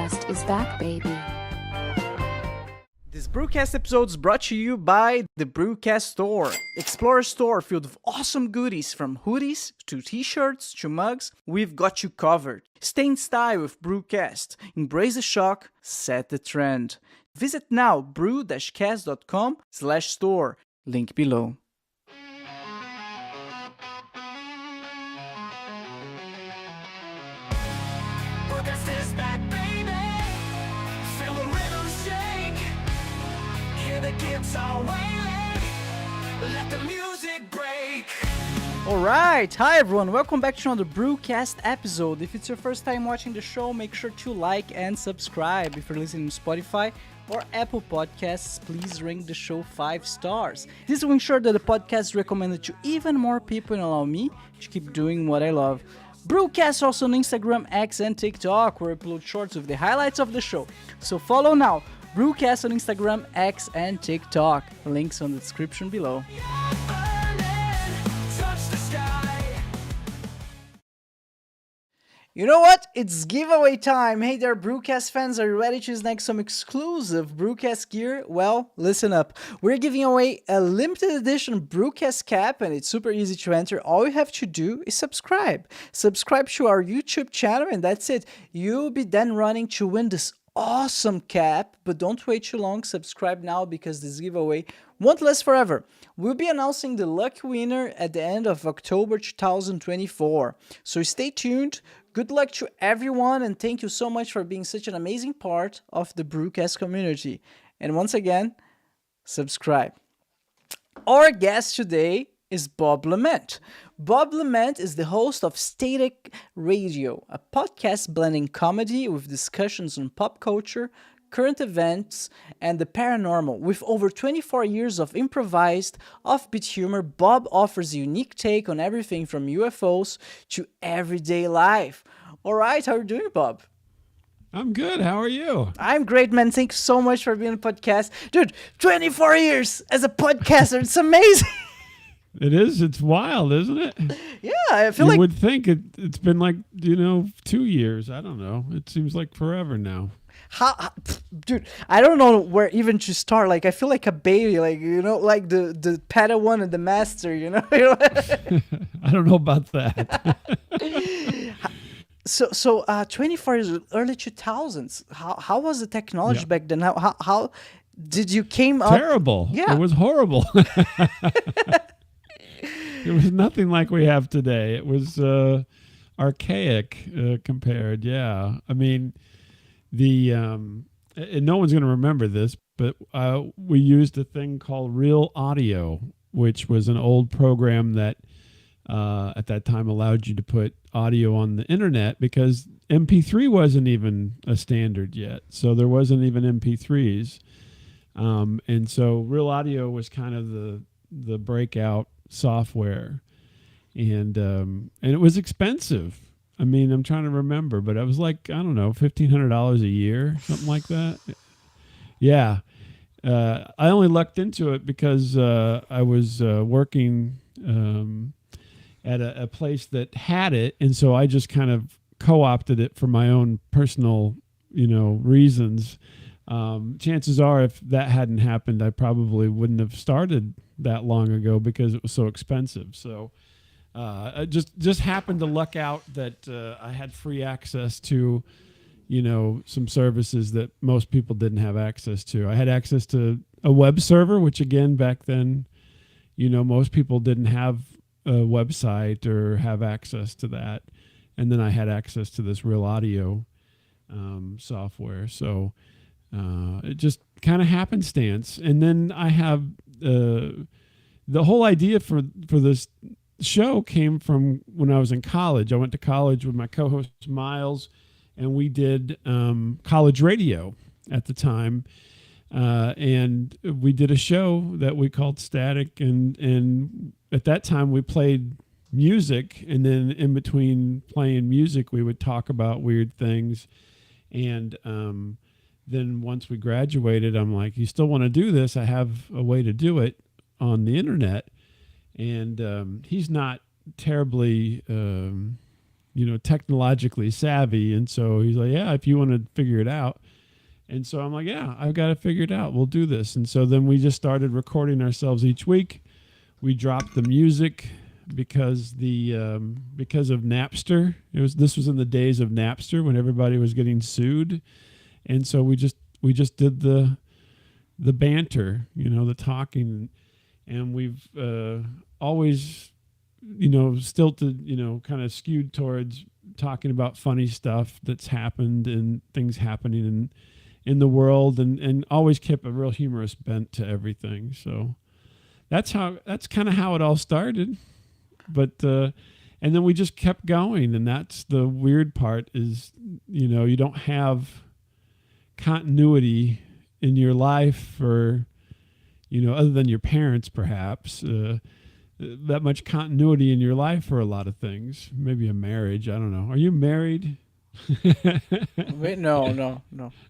BRUCAST is back, baby. This BRUCAST episode is brought to you by the BRUCAST Store. Explore a store filled with awesome goodies from hoodies to t-shirts to mugs. We've got you covered. Stay in style with BRUCAST. Embrace the shock, set the trend. Visit now brew-cast.com/store. Link below. BRUCAST is back, baby. Feel the rhythm shake. Hear the guitar wailing. Let the music break. Alright, hi everyone, welcome back to another BRUCAST episode. If it's your first time watching the show, make sure to like and subscribe. If you're listening to Spotify or Apple Podcasts, please rank the show 5 stars. This will ensure that the podcast is recommended to even more people and allow me to keep doing what I love. BRUCAST also on Instagram, X, and TikTok, where I upload shorts with the highlights of the show. So follow now, BRUCAST on Instagram, X, and TikTok. Links on the description below. You know what? It's giveaway time! Hey there, BRUCAST fans, are you ready to snag some exclusive BRUCAST gear? Well, listen up. We're giving away a limited edition BRUCAST cap, and it's super easy to enter. All you have to do is subscribe. Subscribe to our YouTube channel, and that's it. You'll be then running to win this awesome cap, but don't wait too long. Subscribe now because this giveaway won't last forever. We'll be announcing the lucky winner at the end of October 2024. So stay tuned. Good luck to everyone, and thank you so much for being such an amazing part of the BRUCAST community. And once again, subscribe. Our guest today is Bob LeMent. Bob LeMent is the host of Static Radio, a podcast blending comedy with discussions on pop culture, current events, and the paranormal. With over 24 years of improvised, offbeat humor, Bob offers a unique take on everything from UFOs to everyday life. All right, how are you doing, Bob? I'm good. How are you? I'm great, man. Thanks so much for being on the podcast. Dude, 24 years as a podcaster. It's amazing. It is. It's wild, isn't it? Yeah, I feel you like... would think it's been like, 2 years. I don't know. It seems like forever now. Dude, I don't know where even to start. Like, I feel like a baby, like, like the Padawan and the master, I don't know about that. So 24 years, early 2000s. How was the technology back then? How did you came up? Terrible. Yeah. It was horrible. It was nothing like we have today. It was archaic compared. Yeah. I mean, and no one's going to remember this, but we used a thing called Real Audio, which was an old program that at that time allowed you to put audio on the internet because MP3 wasn't even a standard yet. So there wasn't even MP3s. And so Real Audio was kind of the breakout software. And it was expensive. I mean, I'm trying to remember, but it was like, I don't know, $1,500 a year, something like that. Yeah. I only lucked into it because I was working at a place that had it. And so I just kind of co-opted it for my own personal, reasons. Chances are if that hadn't happened, I probably wouldn't have started that long ago because it was so expensive. So I just happened to luck out that I had free access to, some services that most people didn't have access to. I had access to a web server, which again, back then, most people didn't have a website or have access to that. And then I had access to this Real Audio software. So it just kind of happenstance. And then I have the whole idea for this show came from when I was in college. I went to college with my co-host Miles, and we did college radio at the time. And we did a show that we called Static, and at that time we played music, and then in between playing music we would talk about weird things. And then once we graduated, I'm like, you still want to do this? I have a way to do it on the internet. And he's not terribly technologically savvy. And so he's like, yeah, if you want to figure it out. And so I'm like, yeah, I've got to figure it out. We'll do this. And so then we just started recording ourselves each week. We dropped the music because of Napster. This was in the days of Napster when everybody was getting sued. And so we just did the banter, the talking, and we've always, stilted, kind of skewed towards talking about funny stuff that's happened and things happening in the world, and always kept a real humorous bent to everything. So that's kind of how it all started. But and then we just kept going, and that's the weird part is, you don't have continuity in your life, or other than your parents perhaps, that much continuity in your life for a lot of things. Maybe a marriage, I don't know. Are you married? Wait, no.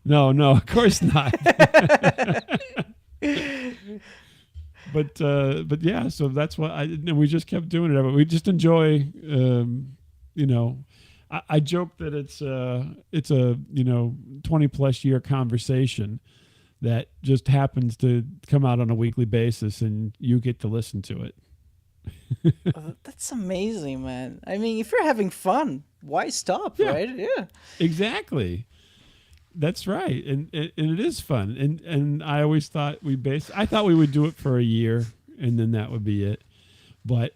No, of course not. But yeah, so that's what and we just kept doing it. We just enjoy, I joke that it's a 20 plus year conversation that just happens to come out on a weekly basis, and you get to listen to it. That's amazing, man. I mean, if you're having fun, why stop, Yeah. right? Yeah. Exactly. That's right, and it is fun. And I always thought I thought we would do it for a year, and then that would be it. But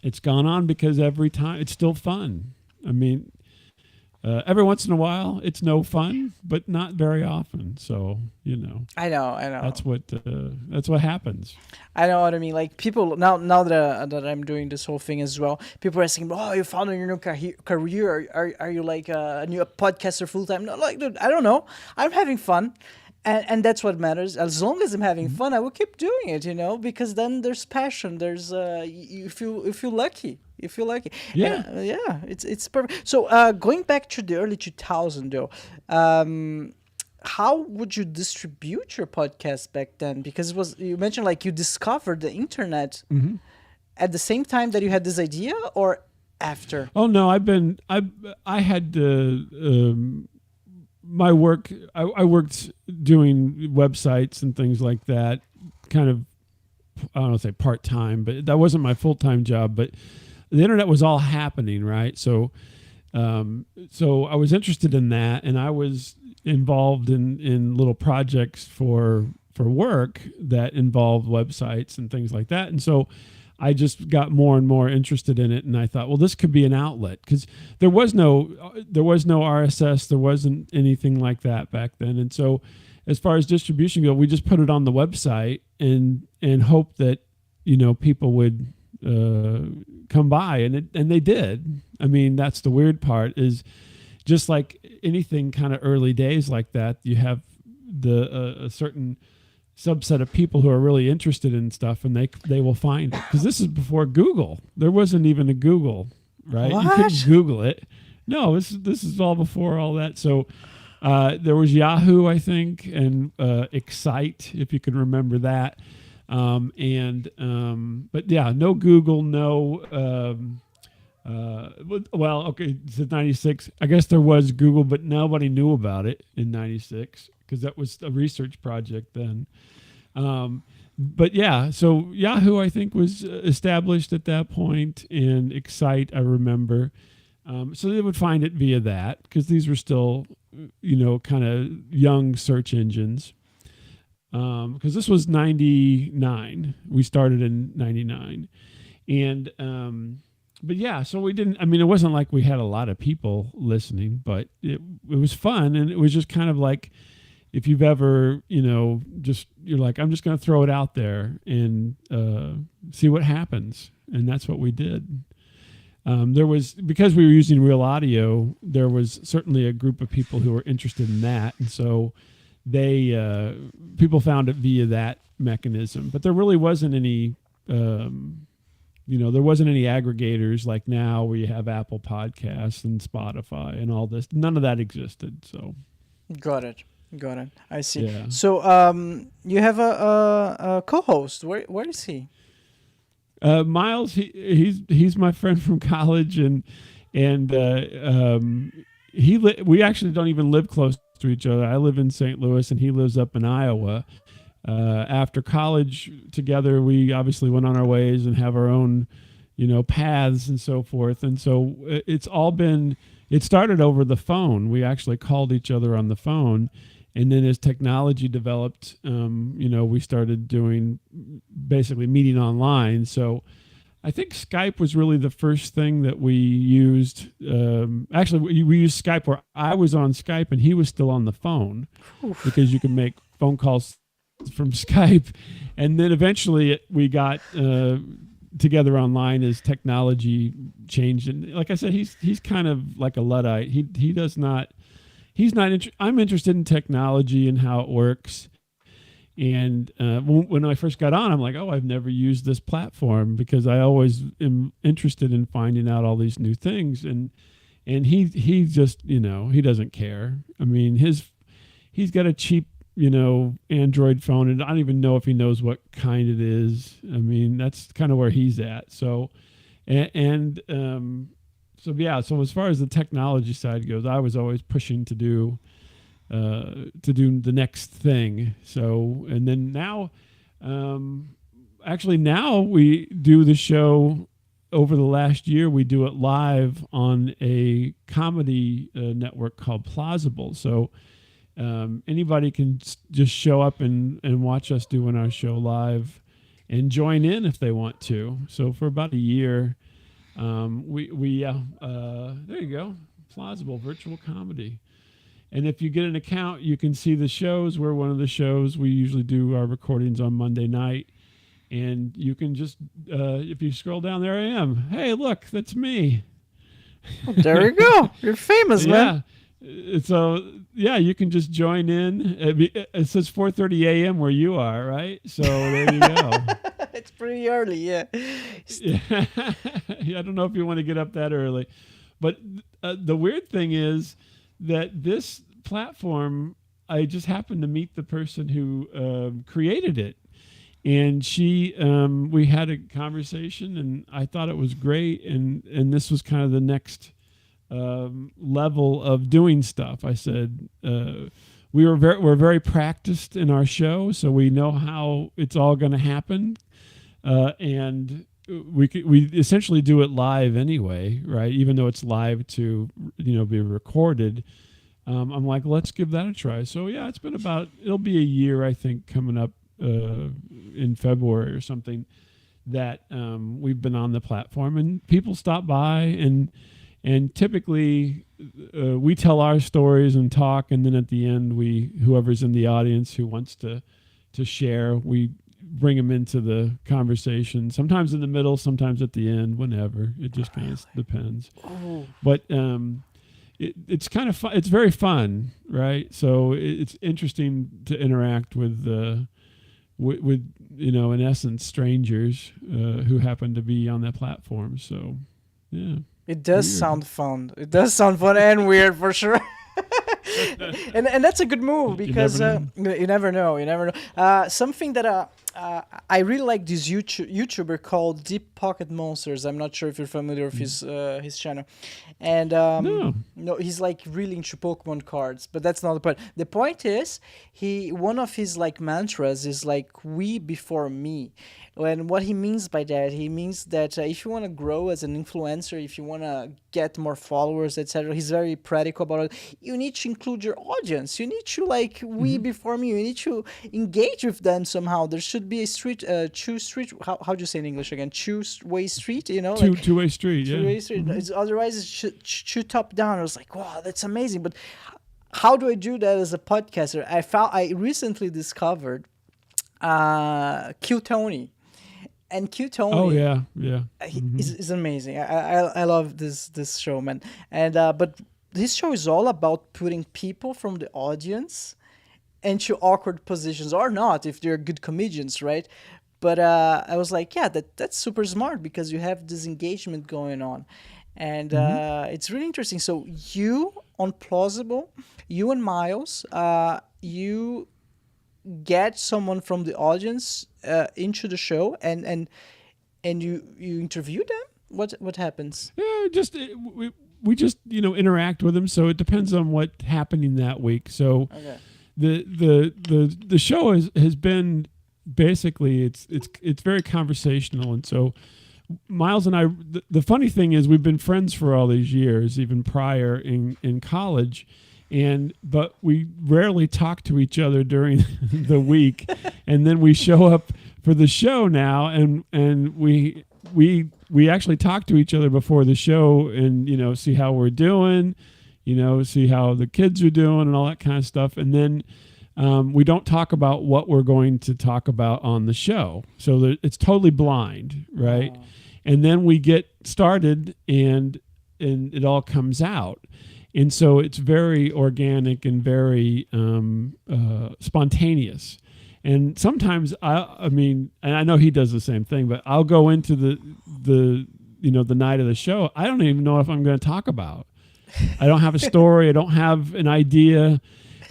it's gone on because every time it's still fun. I mean, every once in a while it's no fun, but not very often. So I know. that's what happens. I know what I mean. Like people now that I'm doing this whole thing as well, people are asking, "Oh, you found your new career? Are you like a new podcaster full time?" No, like, dude, I don't know. I'm having fun, and that's what matters. As long as I'm having fun, I will keep doing it. Because then there's passion. There's you feel lucky. You feel lucky. Yeah. And, yeah. It's perfect. So going back to the early 2000s, though. How would you distribute your podcast back then? Because you mentioned like you discovered the internet at the same time that you had this idea, or after? Oh no, I had my work. I worked doing websites and things like that, kind of, I don't want to say part time, but that wasn't my full time job. But the internet was all happening, right? So I was interested in that, and I was involved in little projects for work that involved websites and things like that. And so I just got more and more interested in it, and I thought, well, this could be an outlet, because there was no RSS, there wasn't anything like that back then. And so as far as distribution go, we just put it on the website and hope that people would come by, and they did. I mean, that's the weird part, is just like anything kind of early days like that, you have a certain subset of people who are really interested in stuff, and they will find it, because this is before Google. There wasn't even a Google, right? What? You couldn't Google it. No, this is all before all that. So there was Yahoo, I think, and Excite, if you can remember that. But yeah, no Google, no. Well, okay, since 96, I guess there was Google, but nobody knew about it in 96, because that was a research project then. But yeah, so Yahoo, I think, was established at that point, and Excite, I remember. So they would find it via that, because these were still, kind of young search engines. Because this was 99. We started in 99. And, but yeah, so we didn't, it wasn't like we had a lot of people listening, but it was fun. And it was just kind of like, if you've ever, you're like, I'm just going to throw it out there and see what happens. And that's what we did. Because we were using real audio, there was certainly a group of people who were interested in that. And so people found it via that mechanism, but there really wasn't any, there wasn't any aggregators like now where you have Apple Podcasts and Spotify and all this. None of that existed. So, Got it. I see. Yeah. So you have a co-host. Where is he? Miles, he's my friend from college, and and we actually don't even live close to each other. I live in St. Louis, and he lives up in Iowa. After college together, we obviously went on our ways and have our own, paths and so forth. And so it started over the phone. We actually called each other on the phone. And then as technology developed, we started doing basically meeting online. So I think Skype was really the first thing that we used. Actually, we used Skype where I was on Skype and he was still on the phone. Oof. Because you can make phone calls from Skype. And then eventually we got together online as technology changed. And like I said, he's kind of like a Luddite. He does not... I'm interested in technology and how it works. And when I first got on, I'm like, I've never used this platform, because I always am interested in finding out all these new things. And he just, he doesn't care. I mean, he's got a cheap, Android phone, and I don't even know if he knows what kind it is. I mean, that's kind of where he's at. So, so as far as the technology side goes, I was always pushing to do the next thing. So, and then now we do the show over the last year. We do it live on a comedy network called Plausible. So anybody can just show up and watch us doing our show live and join in if they want to. So for about a year, there you go, Plausible virtual comedy. And if you get an account, you can see the shows. We're one of the shows. We usually do our recordings on Monday night. And you can just, if you scroll down, there I am. Hey, look, that's me. Well, there you go. You're famous, man. So, you can just join in. It says 4:30 a.m. where you are, right? So there you go. It's pretty early, yeah. I don't know if you want to get up that early. But the weird thing is that this platform, I just happened to meet the person who created it. And we had a conversation, and I thought it was great. And this was kind of the next level of doing stuff. I said, we're very practiced in our show, so we know how it's all going to happen. And we essentially do it live anyway, right? Even though it's live to, be recorded. I'm like, let's give that a try. So it's been it'll be a year, I think, coming up in February or something, that we've been on the platform, and people stop by, and typically we tell our stories and talk, and then at the end, whoever's in the audience who wants to share, we bring them into the conversation, sometimes in the middle, sometimes at the end, whenever. It just kind of depends. Oh. But it's kind of fun. It's very fun, right? So it's interesting to interact with in essence, strangers who happen to be on that platform. So, yeah. It does sound fun. It does sound fun and weird for sure. and that's a good move, because you never know. Something that I really like, this YouTuber called Deep Pocket Monsters. I'm not sure if you're familiar with his channel. And no, he's like really into Pokemon cards, but that's not the point. The point is, one of his like mantras is like, we before me. And what he means by that, he means that if you want to grow as an influencer, if you want to get more followers, etc., he's very practical about it. You need to include your audience. You need to we before me. You need to engage with them somehow. There should be a how do you say in English again? Two-way street, two-way street. Two-way street. Otherwise, it's two top down. I was like, wow, that's amazing. But how do I do that as a podcaster? I recently discovered Q Tony. And Q Tony, is amazing. I love this show, man. And but this show is all about putting people from the audience into awkward positions, or not, if they're good comedians, right? But I was like, that's super smart, because you have this engagement going on, and it's really interesting. So you on Plausible, you and Miles, you get someone from the audience into the show, and you interview them. What happens? Yeah, just we just interact with them. So it depends on what's happening that week. So Okay. the show has been basically it's very conversational, and so Miles and I, the funny thing is we've been friends for all these years, even prior in college, but we rarely talk to each other during the week, and then we show up for the show now, and we actually talk to each other before the show, and see how we're doing, see how the kids are doing and all that kind of stuff, and then we don't talk about what we're going to talk about on the show, so it's totally blind, right? Oh. And then we get started, and it all comes out. And so it's very organic and very spontaneous. And sometimes I mean, and I know he does the same thing, but I'll go into the night of the show. I don't even know if I'm going to talk about. I don't have a story. I don't have an idea,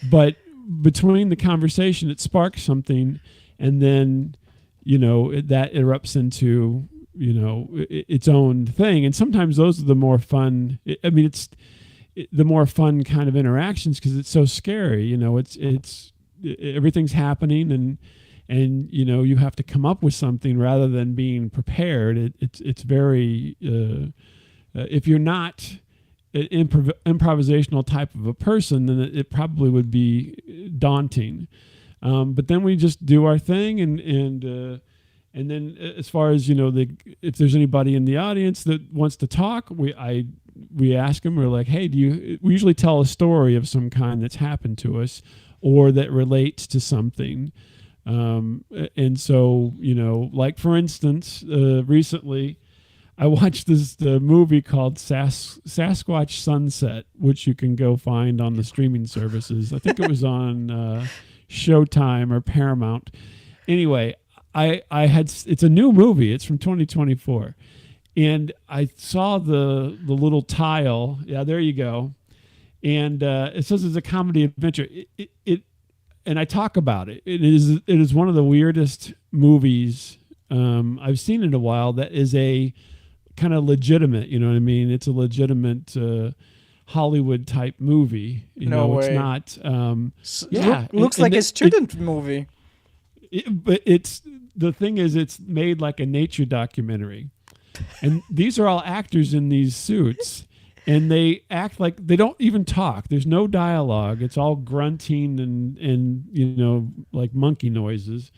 but between the conversation, it sparks something, and then that erupts into its own thing. And sometimes those are the more fun. It's the more fun kind of interactions because it's so scary. It's everything's happening, and you have to come up with something rather than being prepared. It's very if you're not an improvisational type of a person, then it probably would be daunting. But then we just do our thing, and then as far as if there's anybody in the audience that wants to talk, we ask them. We're like, hey, we usually tell a story of some kind that's happened to us or that relates to something. And so like for instance, recently I watched the movie called Sasquatch Sunset, which you can go find on the streaming services. I think it was on Showtime or Paramount. Anyway, it's a new movie. It's from 2024. And I saw the little tile. Yeah, there you go. And it says it's a comedy adventure. And I talk about it. It is one of the weirdest movies I've seen in a while. That is a kind of legitimate. You know what I mean? It's a legitimate Hollywood type movie. No way. It's not. Looks like a student movie. But the thing is, it's made like a nature documentary, and these are all actors in these suits, and they act like they don't even talk. There's no dialogue. It's all grunting and like monkey noises.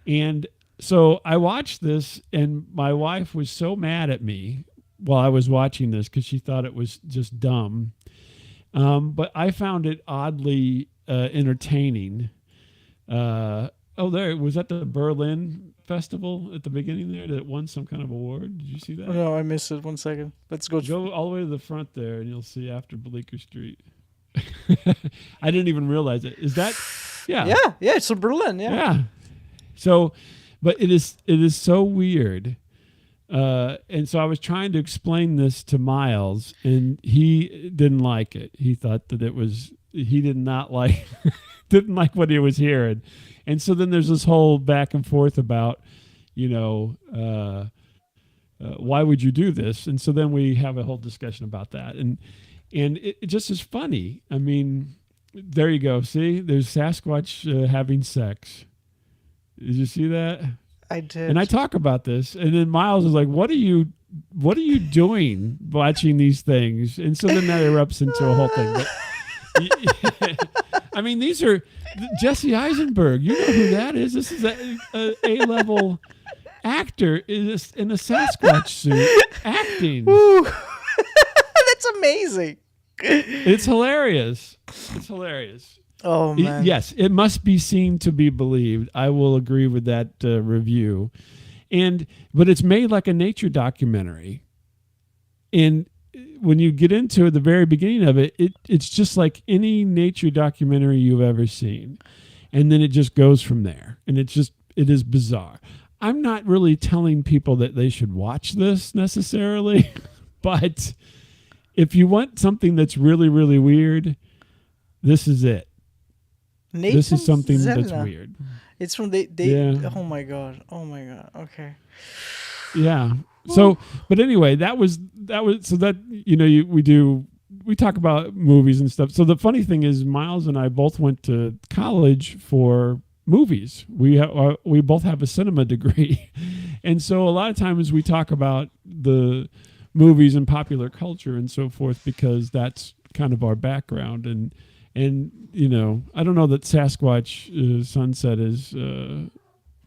And so I watched this, and my wife was so mad at me while I was watching this because she thought it was just dumb. But I found it oddly entertaining. There was at the Berlin Festival at the beginning there that won some kind of award. Did you see that? Oh, no, I missed it. 1 second. Let's go. Go all the way to the front there, and you'll see after Bleecker Street. I didn't even realize it. Is that? Yeah. Yeah. It's in Berlin. Yeah. Yeah. So, but it is so weird. And so I was trying to explain this to Miles, and he didn't like it. He thought that he did not like, didn't like what he was hearing. And so then there's this whole back and forth about, why would you do this? And so then we have a whole discussion about that. And it just is funny. I mean, there you go. See, there's Sasquatch having sex. Did you see that? I did. And I talk about this, and then Miles is like, what are you doing watching these things? And so then that erupts into a whole thing. But, I mean, these are Jesse Eisenberg. You know who that is. This is a A-level actor in a Sasquatch suit acting. That's amazing. It's hilarious. It's hilarious. Oh, man. Yes, it must be seen to be believed. I will agree with that review. But it's made like a nature documentary. And when you get into the very beginning of it, it's just like any nature documentary you've ever seen. And then it just goes from there. And it is bizarre. I'm not really telling people that they should watch this necessarily, but if you want something that's really, really weird, this is it. This is something that's weird. It's from they. Yeah. Oh my god. Okay. Yeah. So, but anyway, that was so that we talk about movies and stuff. So the funny thing is, Miles and I both went to college for movies. We both have a cinema degree, and so a lot of times we talk about the movies and popular culture and so forth because that's kind of our background. And I don't know that Sasquatch Sunset is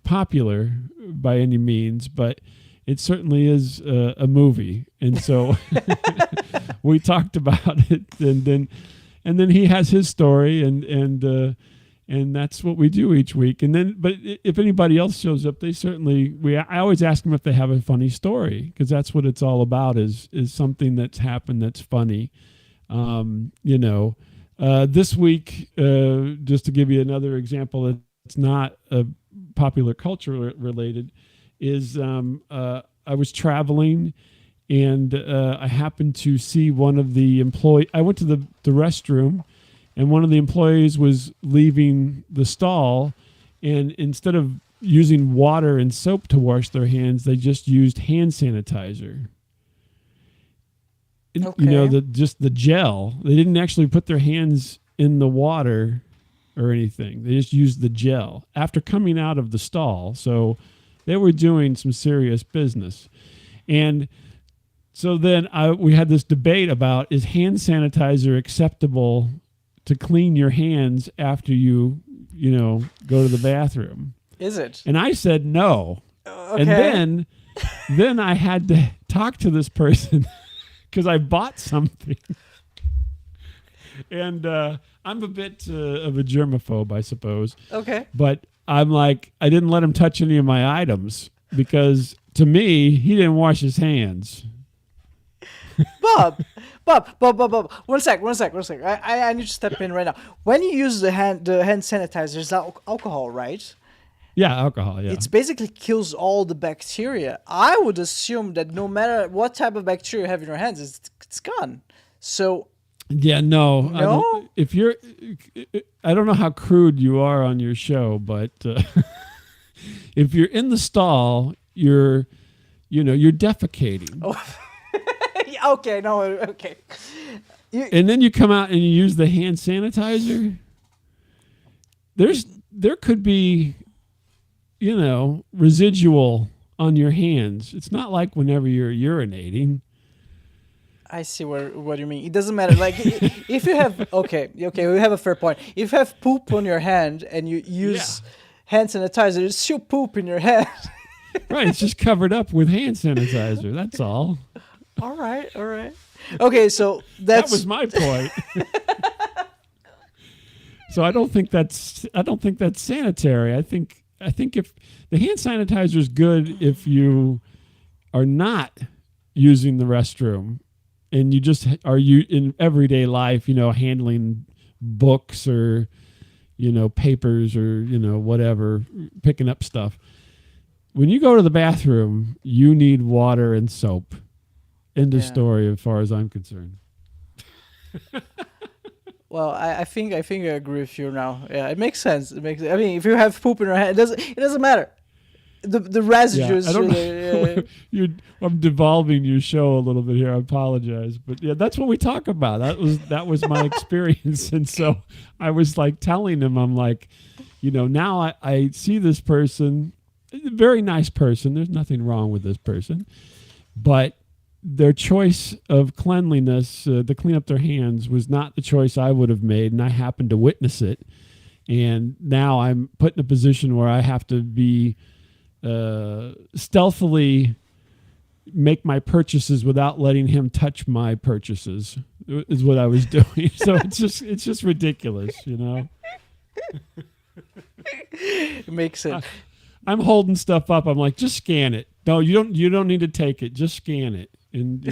popular by any means, but it certainly is a movie, and so we talked about it, and then he has his story, and that's what we do each week. And then, but if anybody else shows up, I always ask them if they have a funny story, because that's what it's all about is something that's happened that's funny. This week, just to give you another example, it's not popular culture related. Is I was traveling, and I happened to see one of the employees. I went to the restroom, and one of the employees was leaving the stall, and instead of using water and soap to wash their hands, they just used hand sanitizer. Okay. Just the gel. They didn't actually put their hands in the water or anything. They just used the gel after coming out of the stall. So they were doing some serious business. And so then we had this debate about, is hand sanitizer acceptable to clean your hands after you go to the bathroom? Is it? And I said no. Okay. And then I had to talk to this person because I bought something. And I'm a bit of a germaphobe, I suppose. Okay. But I'm like, I didn't let him touch any of my items because to me, he didn't wash his hands. Bob. One sec. I need to step in right now. When you use the hand sanitizer, it's alcohol, right? Yeah, alcohol, yeah. It basically kills all the bacteria. I would assume that no matter what type of bacteria you have in your hands, it's gone. So yeah, no. No? I don't know how crude you are on your show, but if you're in the stall, you're defecating. Oh. Okay, no, okay. And then you come out and you use the hand sanitizer. There could be, residual on your hands. It's not like whenever you're urinating. I see what you mean. It doesn't matter. Like if you have okay, we have a fair point. If you have poop on your hand and you use hand sanitizer, there's still poop in your hand. Right, it's just covered up with hand sanitizer. That's all. All right. Okay, so that was my point. So I don't think that's sanitary. I think if the hand sanitizer is good if you are not using the restroom and you just are in everyday life, handling books or papers or whatever, picking up stuff. When you go to the bathroom, you need water and soap. End of story as far as I'm concerned. Well, I think I agree with you now. Yeah, it makes sense. I mean, if you have poop in your hand, it doesn't matter. The residues. Yeah, I'm devolving your show a little bit here. I apologize, but yeah, that's what we talk about. That was my experience, and so I was like telling him, I'm like, now I see this person, very nice person. There's nothing wrong with this person, but their choice of cleanliness to clean up their hands was not the choice I would have made, and I happened to witness it. And now I'm put in a position where I have to be stealthily make my purchases without letting him touch my purchases is what I was doing. So it's just ridiculous, It makes sense. I'm holding stuff up. I'm like, just scan it. No, you don't need to take it. Just scan it. And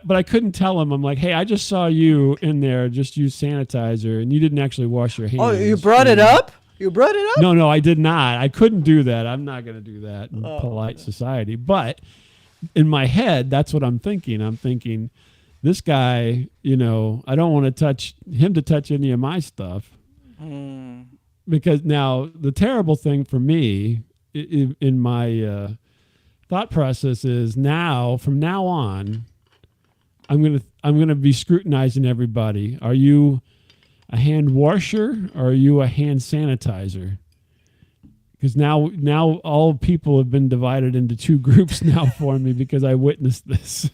but I couldn't tell him. I'm like, hey, I just saw you in there. Just use sanitizer, and you didn't actually wash your hands. Oh, you brought it up? You brought it up? No, I did not. I couldn't do that. I'm not going to do that in polite society. But in my head, that's what I'm thinking. I'm thinking, this guy, I don't want to touch any of my stuff. Because now the terrible thing for me in my thought process is from now on, I'm gonna be scrutinizing everybody. Are you a hand washer or are you a hand sanitizer? Because now all people have been divided into two groups now for me because I witnessed this.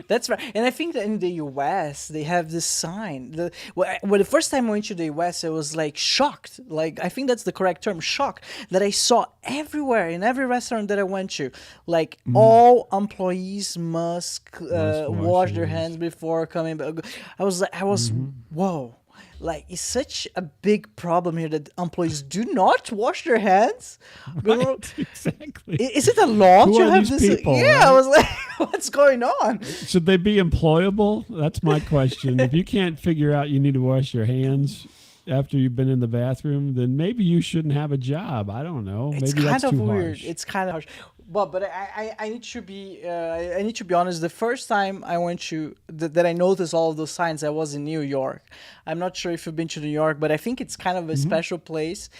That's right. And I think that in the US, they have this sign. The first time I went to the US, I was like shocked. Like, I think that's the correct term, shocked, that I saw everywhere, in every restaurant that I went to, like all employees must wash their hands before coming back. I was whoa. Like, it's such a big problem here that employees do not wash their hands. Right, exactly. Is it a law Who to are have these this? people, Yeah, right? I was like, what's going on? Should they be employable? That's my question. If you can't figure out you need to wash your hands after you've been in the bathroom, then maybe you shouldn't have a job. I don't know. It's Maybe kind that's of too weird. harsh. It's kind of harsh. But I need to be honest. The first time I went to that I noticed all of those signs, I was in New York. I'm not sure if you've been to New York, but I think it's kind of a special place.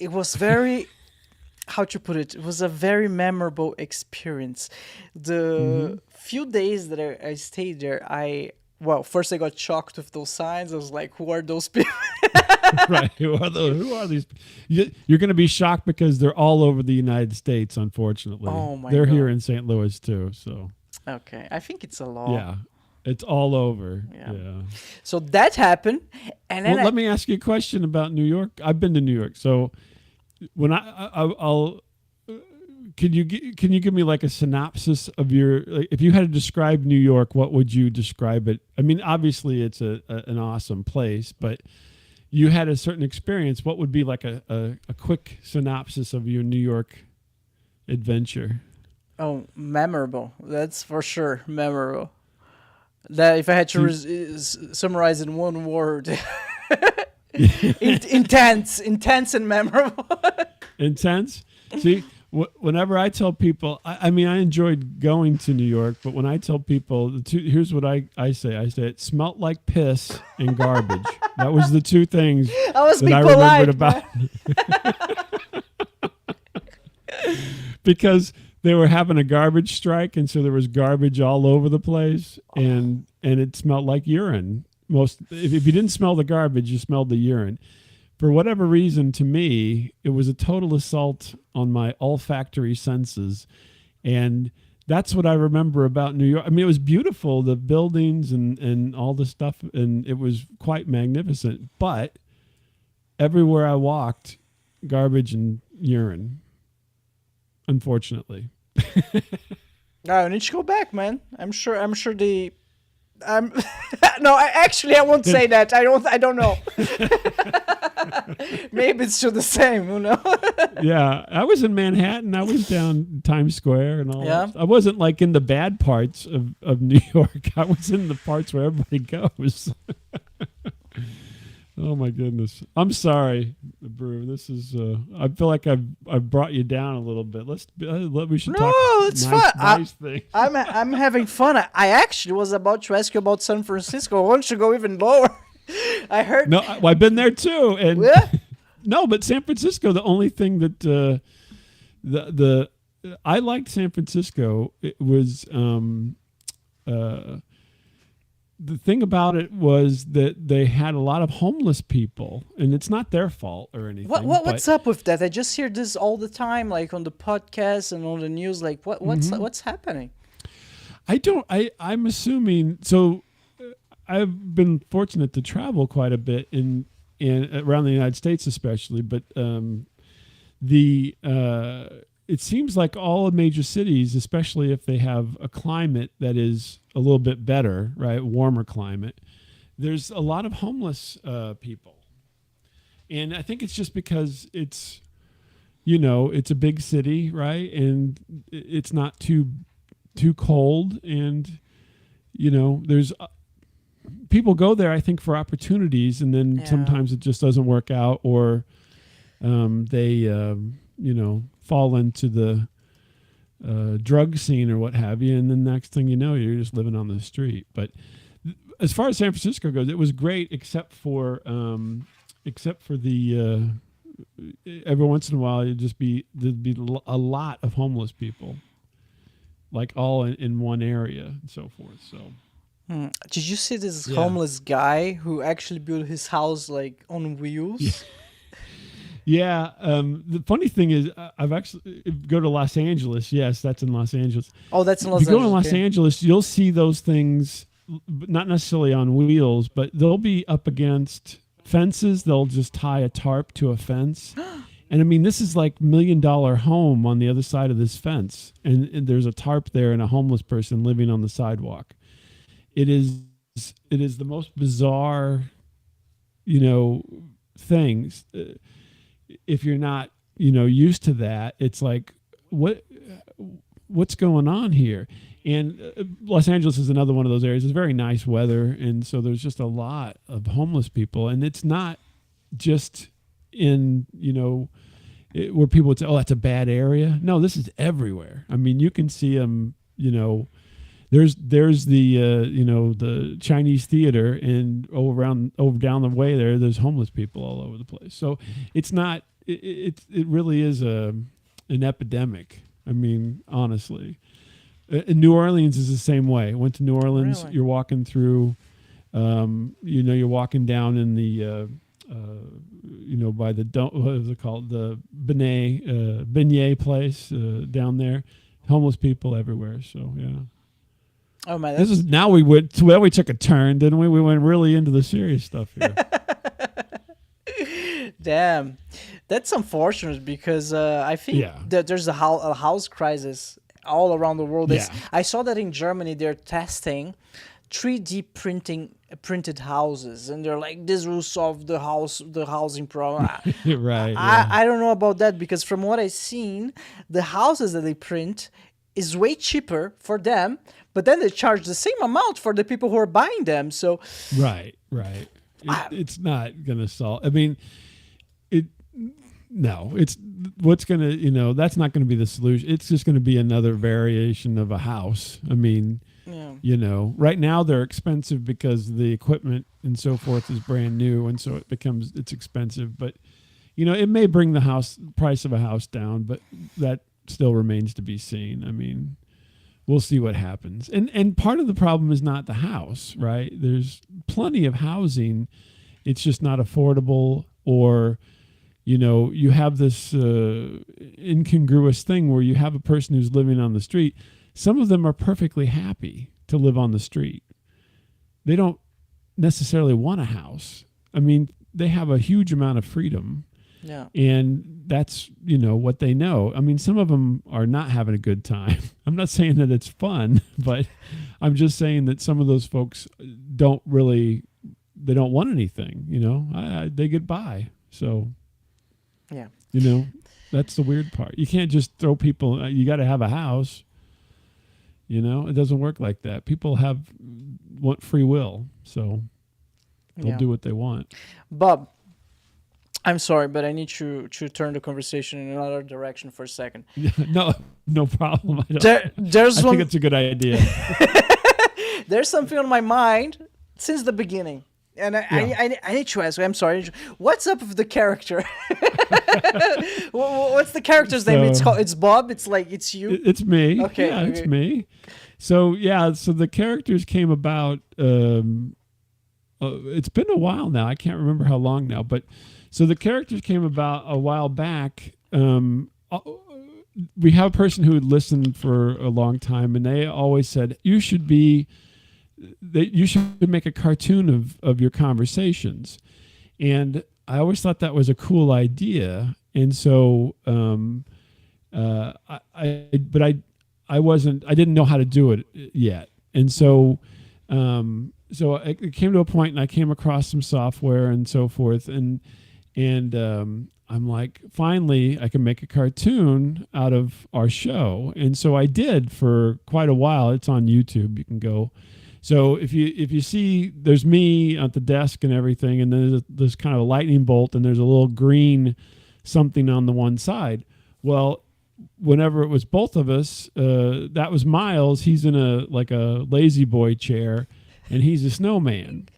It was very how to put it. It was a very memorable experience. The few days that I stayed there, first I got shocked with those signs. I was like, who are those people? Right. Who are these? You're going to be shocked because they're all over the United States, unfortunately. Oh, my They're God. here in St. Louis, too. So, Okay, I think it's a law. yeah, it's all over. Yeah. Yeah. So that happened, and then Well, let me ask you a question about New York. I've been to New York. So, when I'll can you give me like a synopsis of your, like, if you had to describe New York, what would you describe it? I mean, obviously it's an awesome place, but you had a certain experience. What would be like a quick synopsis of your New York adventure? Oh, memorable. That's for sure memorable. That if I had to summarize in one word, intense and memorable. Intense? See, whenever I tell people, I mean, I enjoyed going to New York, but when I tell people, here's what I say. I say it smelt like piss and garbage. That was the two things I was that being I polite, remembered about. Because they were having a garbage strike, and so there was garbage all over the place, and it smelled like urine. If you didn't smell the garbage, you smelled the urine. For whatever reason, to me, it was a total assault on my olfactory senses, and that's what I remember about New York. I mean, it was beautiful, the buildings and all the stuff, and it was quite magnificent. But everywhere I walked, garbage and urine. Unfortunately. I need to go back, man. I'm sure they. No, I won't say that. I don't know. Maybe it's still the same. Who knows? Yeah, I was in Manhattan. I was down Times Square and all. Yeah? That. I wasn't like in the bad parts of New York. I was in the parts where everybody goes. Oh my goodness! I'm sorry, Brew. This is. I feel like I've brought you down a little bit. We should talk. No, it's fun. Nice things. I'm having fun. I actually was about to ask you about San Francisco. Why don't you go even lower? I heard. No, I've been there too, and Yeah? no, but San Francisco. The only thing that I liked San Francisco. It was the thing about it was that they had a lot of homeless people, and it's not their fault or anything. What's up with that? I just hear this all the time, like on the podcast and on the news. Like, what's happening? I'm assuming. So, I've been fortunate to travel quite a bit in around the United States, especially. But it seems like all major cities, especially if they have a climate that is a little bit better, right, warmer climate, there's a lot of homeless people, and I think it's just because it's a big city, right, and it's not too cold, and there's people go there, I think, for opportunities, and then sometimes it just doesn't work out, or they fall into the drug scene or what have you, and then next thing you know, you're just living on the street. But as far as San Francisco goes, it was great, except for the every once in a while there'd be a lot of homeless people, like all in one area and so forth. So Did you see this Yeah. homeless guy who actually built his house like on wheels? yeah. The funny thing is, I've actually go to Los Angeles. Yes, that's in Los Angeles. Oh, that's in If Los you go to Angeles. Los okay. Angeles, you'll see those things, not necessarily on wheels, but they'll be up against fences. They'll just tie a tarp to a fence. And I mean, this is like $1 million home on the other side of this fence. And there's a tarp there and a homeless person living on the sidewalk. It is the most bizarre, things. If you're not, used to that, it's like, what's going on here? And Los Angeles is another one of those areas. It's very nice weather, and so there's just a lot of homeless people, and it's not just in where people would say, "Oh, that's a bad area." No, this is everywhere. I mean, you can see them. There's the the Chinese theater, and over down the way there's homeless people all over the place. So it's not. It really is an epidemic. I mean, honestly. In New Orleans is the same way. I went to New Orleans. Really? You're walking through, you're walking down in the, by the, what is it called? The beignet place down there. Homeless people everywhere. So, yeah. Oh man, This is, now we took a turn, didn't we? We went really into the serious stuff here. damn. That's unfortunate because I think Yeah. that there's a house crisis all around the world. Yeah. I saw that in Germany they're testing 3D printed houses, and they're like, this will solve the housing problem. Right. Yeah. I don't know about that, because from what I've seen, the houses that they print is way cheaper for them, but then they charge the same amount for the people who are buying them. So Right. It's not going to solve. I mean, it's what's going to, that's not going to be the solution. It's just going to be another variation of a house. I mean, yeah. right now they're expensive because the equipment and so forth is brand new. And so it's expensive, but it may bring the price of a house down, but that still remains to be seen. I mean, we'll see what happens. And part of the problem is not the house, right? There's plenty of housing. It's just not affordable, or, you have this incongruous thing where you have a person who's living on the street. Some of them are perfectly happy to live on the street. They don't necessarily want a house. I mean, they have a huge amount of freedom. Yeah. And that's, what they know. I mean, some of them are not having a good time. I'm not saying that it's fun, but I'm just saying that some of those folks don't want anything, they get by. So, Yeah. that's the weird part. You can't just throw people, you got to have a house. It doesn't work like that. People want free will, so they'll do what they want. Bob, I'm sorry, but I need to turn the conversation in another direction for a second. No problem. I Think it's a good idea. There's something on my mind since the beginning, and I need to ask. I'm sorry. What's up with the character? What's the character's name? It's Bob. It's you. It's me. Okay, Yeah, okay. it's me. So the characters came about. It's been a while now. I can't remember how long now, but so the characters came about a while back. We have a person who had listened for a long time, and they always said you should make a cartoon of your conversations. And I always thought that was a cool idea. And so, I didn't know how to do it yet. And so, it came to a point, and I came across some software and so forth. And I'm like, finally, I can make a cartoon out of our show. And so I did for quite a while. It's on YouTube. You can go. So if you see, there's me at the desk and everything, and then there's kind of a lightning bolt, and there's a little green something on the one side. Well, whenever it was both of us, that was Miles. He's in a lazy boy chair, and he's a snowman.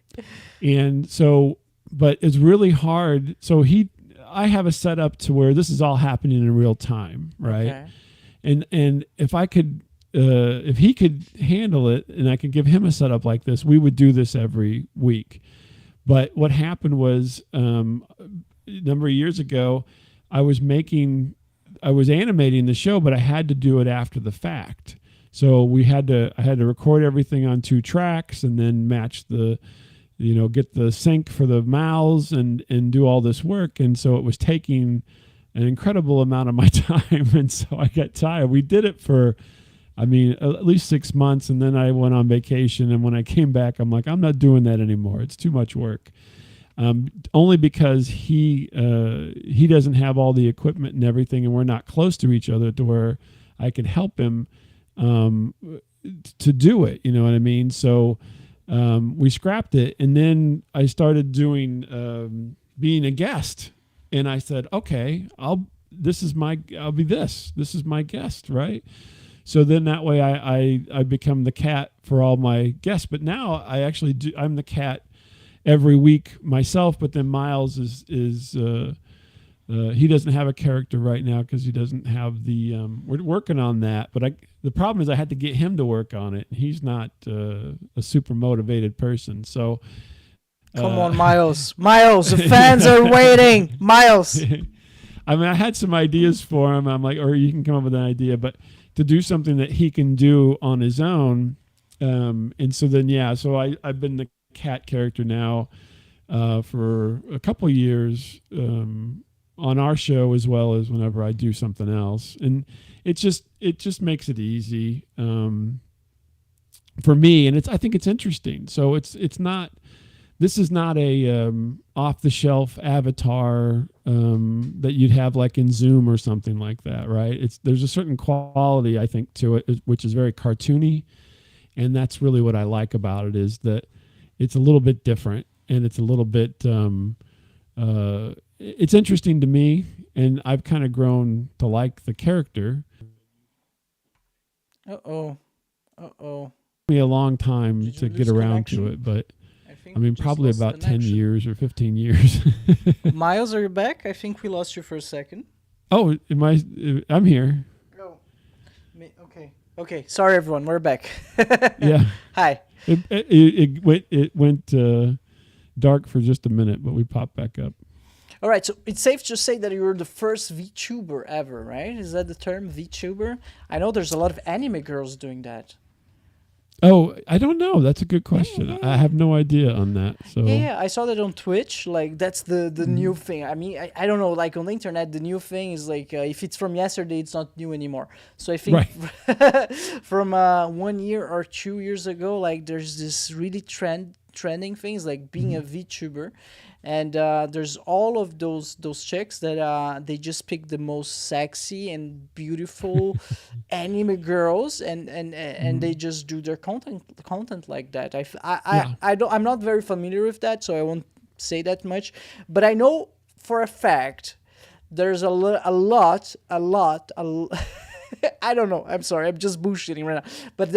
And so, but it's really hard. So I have a setup to where this is all happening in real time, right? Okay. And if I could, if he could handle it, and I could give him a setup like this, we would do this every week. But what happened was, a number of years ago, I was animating the show, but I had to do it after the fact. So I had to record everything on 2 tracks and then match get the sync for the mouths and do all this work. And so it was taking an incredible amount of my time. And so I got tired. We did it for, at least 6 months. And then I went on vacation. And when I came back, I'm like, I'm not doing that anymore. It's too much work. Only because he doesn't have all the equipment and everything, and we're not close to each other to where I could help him to do it. You know what I mean? So we scrapped it, and then I started doing being a guest, and I said, okay, this is my guest, right? So then that way I become the cat for all my guests. But now I'm the cat every week myself, but then Miles is he doesn't have a character right now because he doesn't have the we're working on that, but the problem is I had to get him to work on it. He's not a super motivated person, so come on, Miles, the fans are waiting. Miles, I had some ideas for him. I'm like, or you can come up with an idea, but to do something that he can do on his own, and so then so I've been the cat character now for a couple of years on our show, as well as whenever I do something else, and it just makes it easy for me, and I think it's interesting. So this is not a off the shelf avatar that you'd have like in Zoom or something like that, right? There's a certain quality, I think, to it, which is very cartoony, and that's really what I like about it, is that it's a little bit different, and it's a little bit it's interesting to me, and I've kind of grown to like the character. Uh-oh. Took me a long time to get around to it, but probably about 10 years or 15 years. Miles, are you back? I think we lost you for a second. Oh, I'm here. Oh. Okay. Sorry, everyone. We're back. Yeah. Hi. It went dark for just a minute, but we popped back up. All right, so it's safe to say that you were the first VTuber ever, right? Is that the term, VTuber? I know there's a lot of anime girls doing that. Oh, I don't know. That's a good question. Yeah. I have no idea on that. So yeah, I saw that on Twitch. Like, that's the new thing. I don't know. Like, on the internet, the new thing is like, if it's from yesterday, it's not new anymore. So I think from 1 year or 2 years ago, like, there's this really trending things like being a VTuber. And there's all of those chicks that they just pick the most sexy and beautiful anime girls, and they just do their content like that. I'm not very familiar with that, so I won't say that much. But I know for a fact there's a lot. I don't know. I'm sorry. I'm just bullshitting right now. But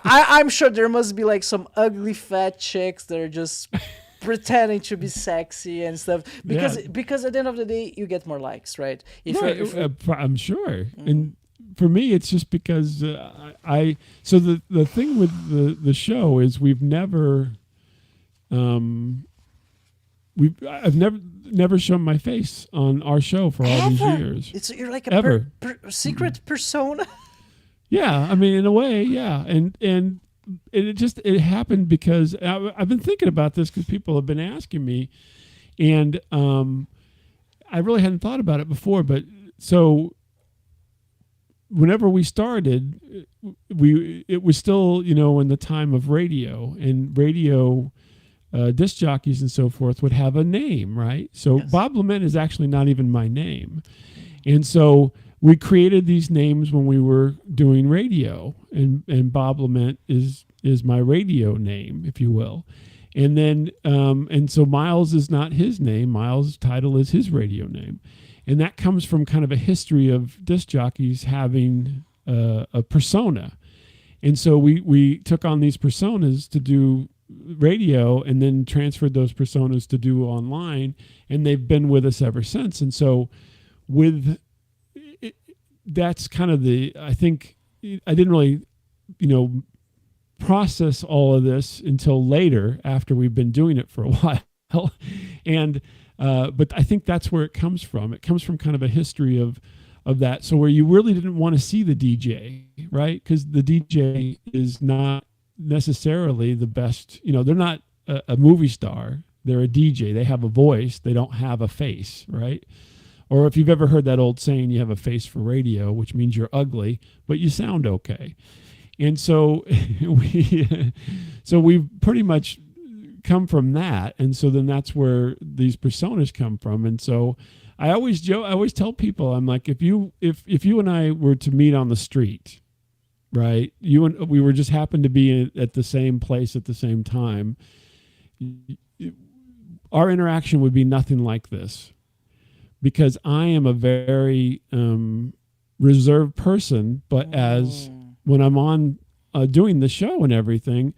I'm sure there must be like some ugly fat chicks that are just pretending to be sexy and stuff, because at the end of the day you get more likes, right? I'm sure. And for me, it's just because so the thing with the show is I've never shown my face on our show for all these years. You're like a secret persona. Yeah, in a way, yeah, and it happened because I've been thinking about this because people have been asking me, and I really hadn't thought about it before. But so whenever we started, it was still in the time of radio, and radio disc jockeys and so forth would have a name, right? So yes. Bob LeMent is actually not even my name, and so we created these names when we were doing radio, and Bob LeMent is my radio name, if you will. And then, and so Miles is not his name. Miles' title is his radio name. And that comes from kind of a history of disc jockeys having a persona. And so we took on these personas to do radio and then transferred those personas to do online, and they've been with us ever since. And so that's kind of I think I didn't really, process all of this until later, after we've been doing it for a while. And but I think that's where it comes from. It comes from kind of a history of that. So where you really didn't want to see the DJ, right? Because the DJ is not necessarily the best. They're not a movie star. They're a DJ. They have a voice. They don't have a face, right? Or if you've ever heard that old saying, you have a face for radio, which means you're ugly, but you sound okay. And so we've pretty much come from that. And so then that's where these personas come from. And so I always tell people, I'm like, if you and I were to meet on the street, right? We were just happened to be at the same place at the same time, our interaction would be nothing like this, because I am a very reserved person, but when I'm on doing the show and everything,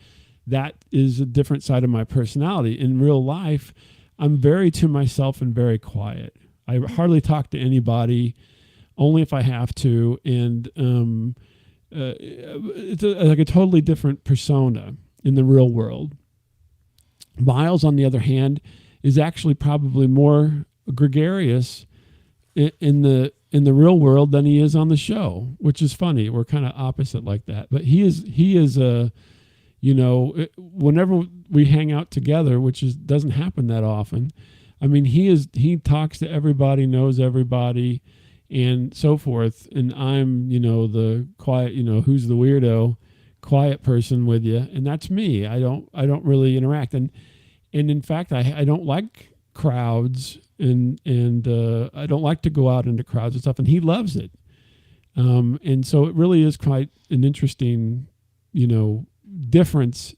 that is a different side of my personality. In real life, I'm very to myself and very quiet. I hardly talk to anybody, only if I have to. And it's like a totally different persona in the real world. Miles, on the other hand, is actually probably more gregarious in the real world than he is on the show, which is funny. We're kind of opposite like that. But he is whenever we hang out together, which doesn't happen that often. I mean, he talks to everybody, knows everybody, and so forth. And I'm, the quiet, who's the weirdo, quiet person with you, and that's me. I don't really interact, and in fact, I don't like crowds, and I don't like to go out into crowds and stuff. And he loves it, and so it really is quite an interesting, difference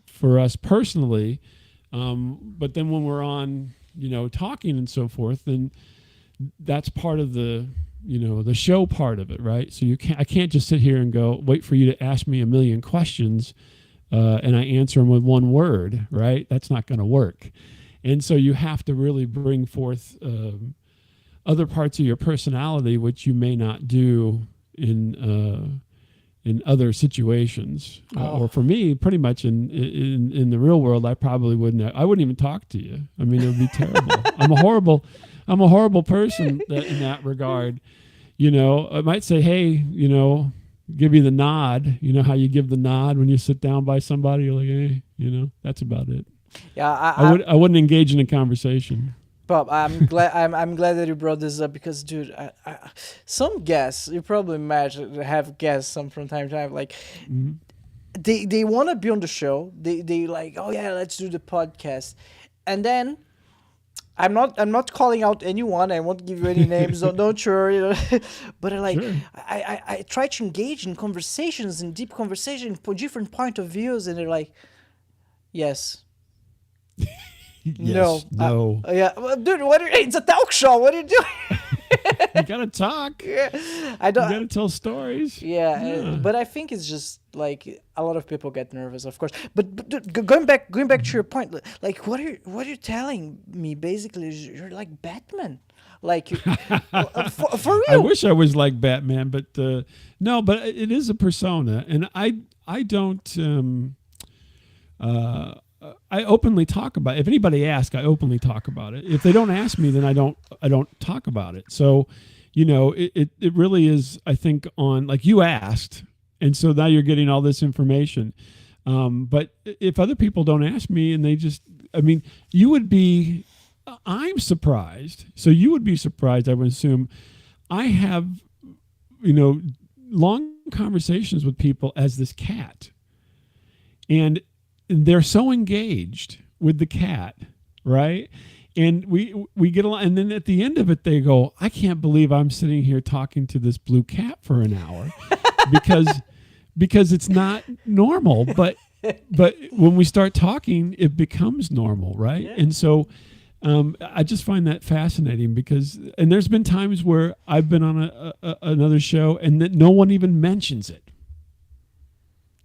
for us personally. But then when we're on, talking and so forth, then that's part of the, the show part of it, right? So I can't just sit here and wait for you to ask me a million questions, and I answer them with one word, right? That's not going to work. And so you have to really bring forth other parts of your personality, which you may not do in other situations. Or for me, pretty much in the real world, I probably wouldn't even talk to you. I mean, it would be terrible. I'm a horrible person in that regard. I might say, hey, give you the nod. You know how you give the nod when you sit down by somebody? You're like, hey, that's about it. Yeah, I wouldn't engage in a conversation. Bob, I'm glad I'm glad that you brought this up, because, dude, some guests, you probably imagine, have guests from time to time, like, they want to be on the show. They like, oh yeah, let's do the podcast, and then I'm not calling out anyone. I won't give you any names. Don't worry. But I try to engage in conversations, in deep conversation, for different point of views, and they're like, yes. Yes, no. Yeah, well, dude. It's a talk show. What are you doing? You gotta talk. Yeah, You gotta tell stories. Yeah. But I think it's just like a lot of people get nervous, of course. But dude, going back to your point, like what are you telling me? Basically, is you're like Batman. Like for real. I wish I was like Batman, but no. But it is a persona, and I don't. I openly talk about it. If anybody asks, I openly talk about it. If they don't ask me, then I don't talk about it. So, it really is, I think, on, like, you asked, and so now you're getting all this information. But if other people don't ask me, and they just, I'm surprised. So you would be surprised, I would assume. I have, long conversations with people as this cat, and they're so engaged with the cat, right? And we get along, and then at the end of it, they go, I can't believe I'm sitting here talking to this blue cat for an hour because it's not normal. But when we start talking, it becomes normal, right? Yeah. And so I just find that fascinating, and there's been times where I've been on another show and that no one even mentions it.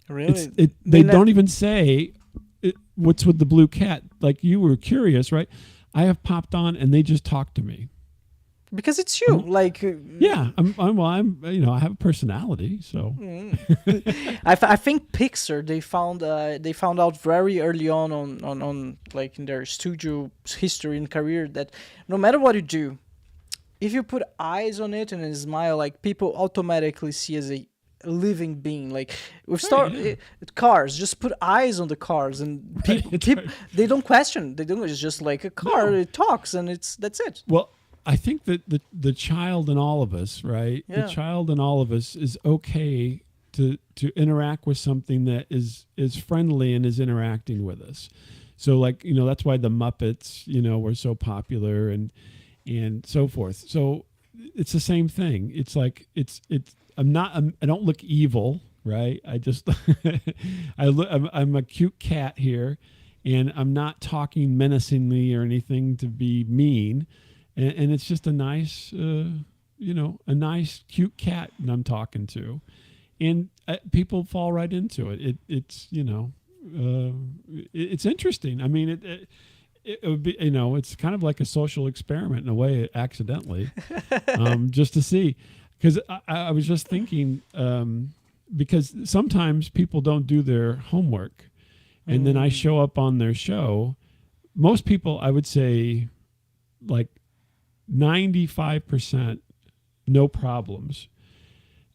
Really? They don't even say what's with the blue cat? Like you were curious, right? I have popped on and they just talk to me. Because it's you, like Yeah, I'm I have a personality, so I think Pixar they found out very early on like in their studio history and career that no matter what you do, if you put eyes on it and a smile, like people automatically see as a living being. Like with cars, just put eyes on the cars and people they don't question. They don't. It's just like a car. No. It talks and that's it. Well, I think that the child in all of us, right? Yeah. The child in all of us is okay to interact with something that is friendly and is interacting with us. So like, that's why the Muppets, were so popular and so forth. So it's the same thing. It's like I don't look evil, right? I just I'm a cute cat here, and I'm not talking menacingly or anything to be mean. And it's just a nice, a nice, cute cat that I'm talking to. And people fall right into it. It's it's interesting. I mean, it would be, it's kind of like a social experiment in a way, accidentally, just to see. Because I was just thinking, because sometimes people don't do their homework. And then I show up on their show. Most people, I would say, like, 95% no problems.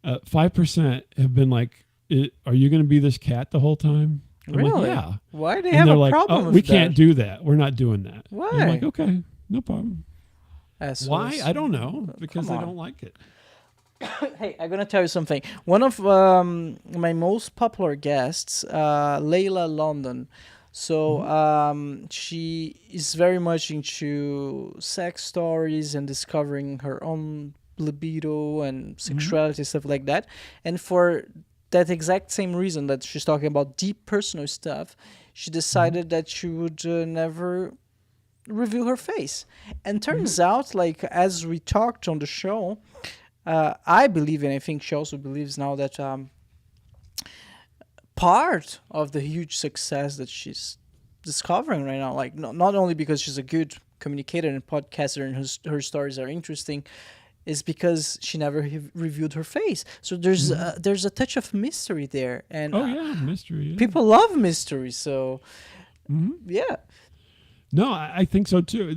5% have been like, are you going to be this cat the whole time? I'm Really? like, yeah. Why do they And have they're a like, problem with we that? can't do that. We're not doing that. Why? I'm like, okay, no problem. Assholes. Why? I don't know. Because Come they on. don't like it. Hey, I'm gonna tell you something. One of my most popular guests, Layla London. So she is very much into sex stories and discovering her own libido and sexuality, stuff like that. And for that exact same reason that she's talking about deep personal stuff, she decided that she would never reveal her face. And turns out, like, as we talked on the show, I believe, and I think she also believes now, that part of the huge success that she's discovering right now, like not only because she's a good communicator and podcaster and her stories are interesting, is because she never revealed her face. So there's a touch of mystery there, and mystery. Yeah. people love mystery. So yeah. No, I think so too.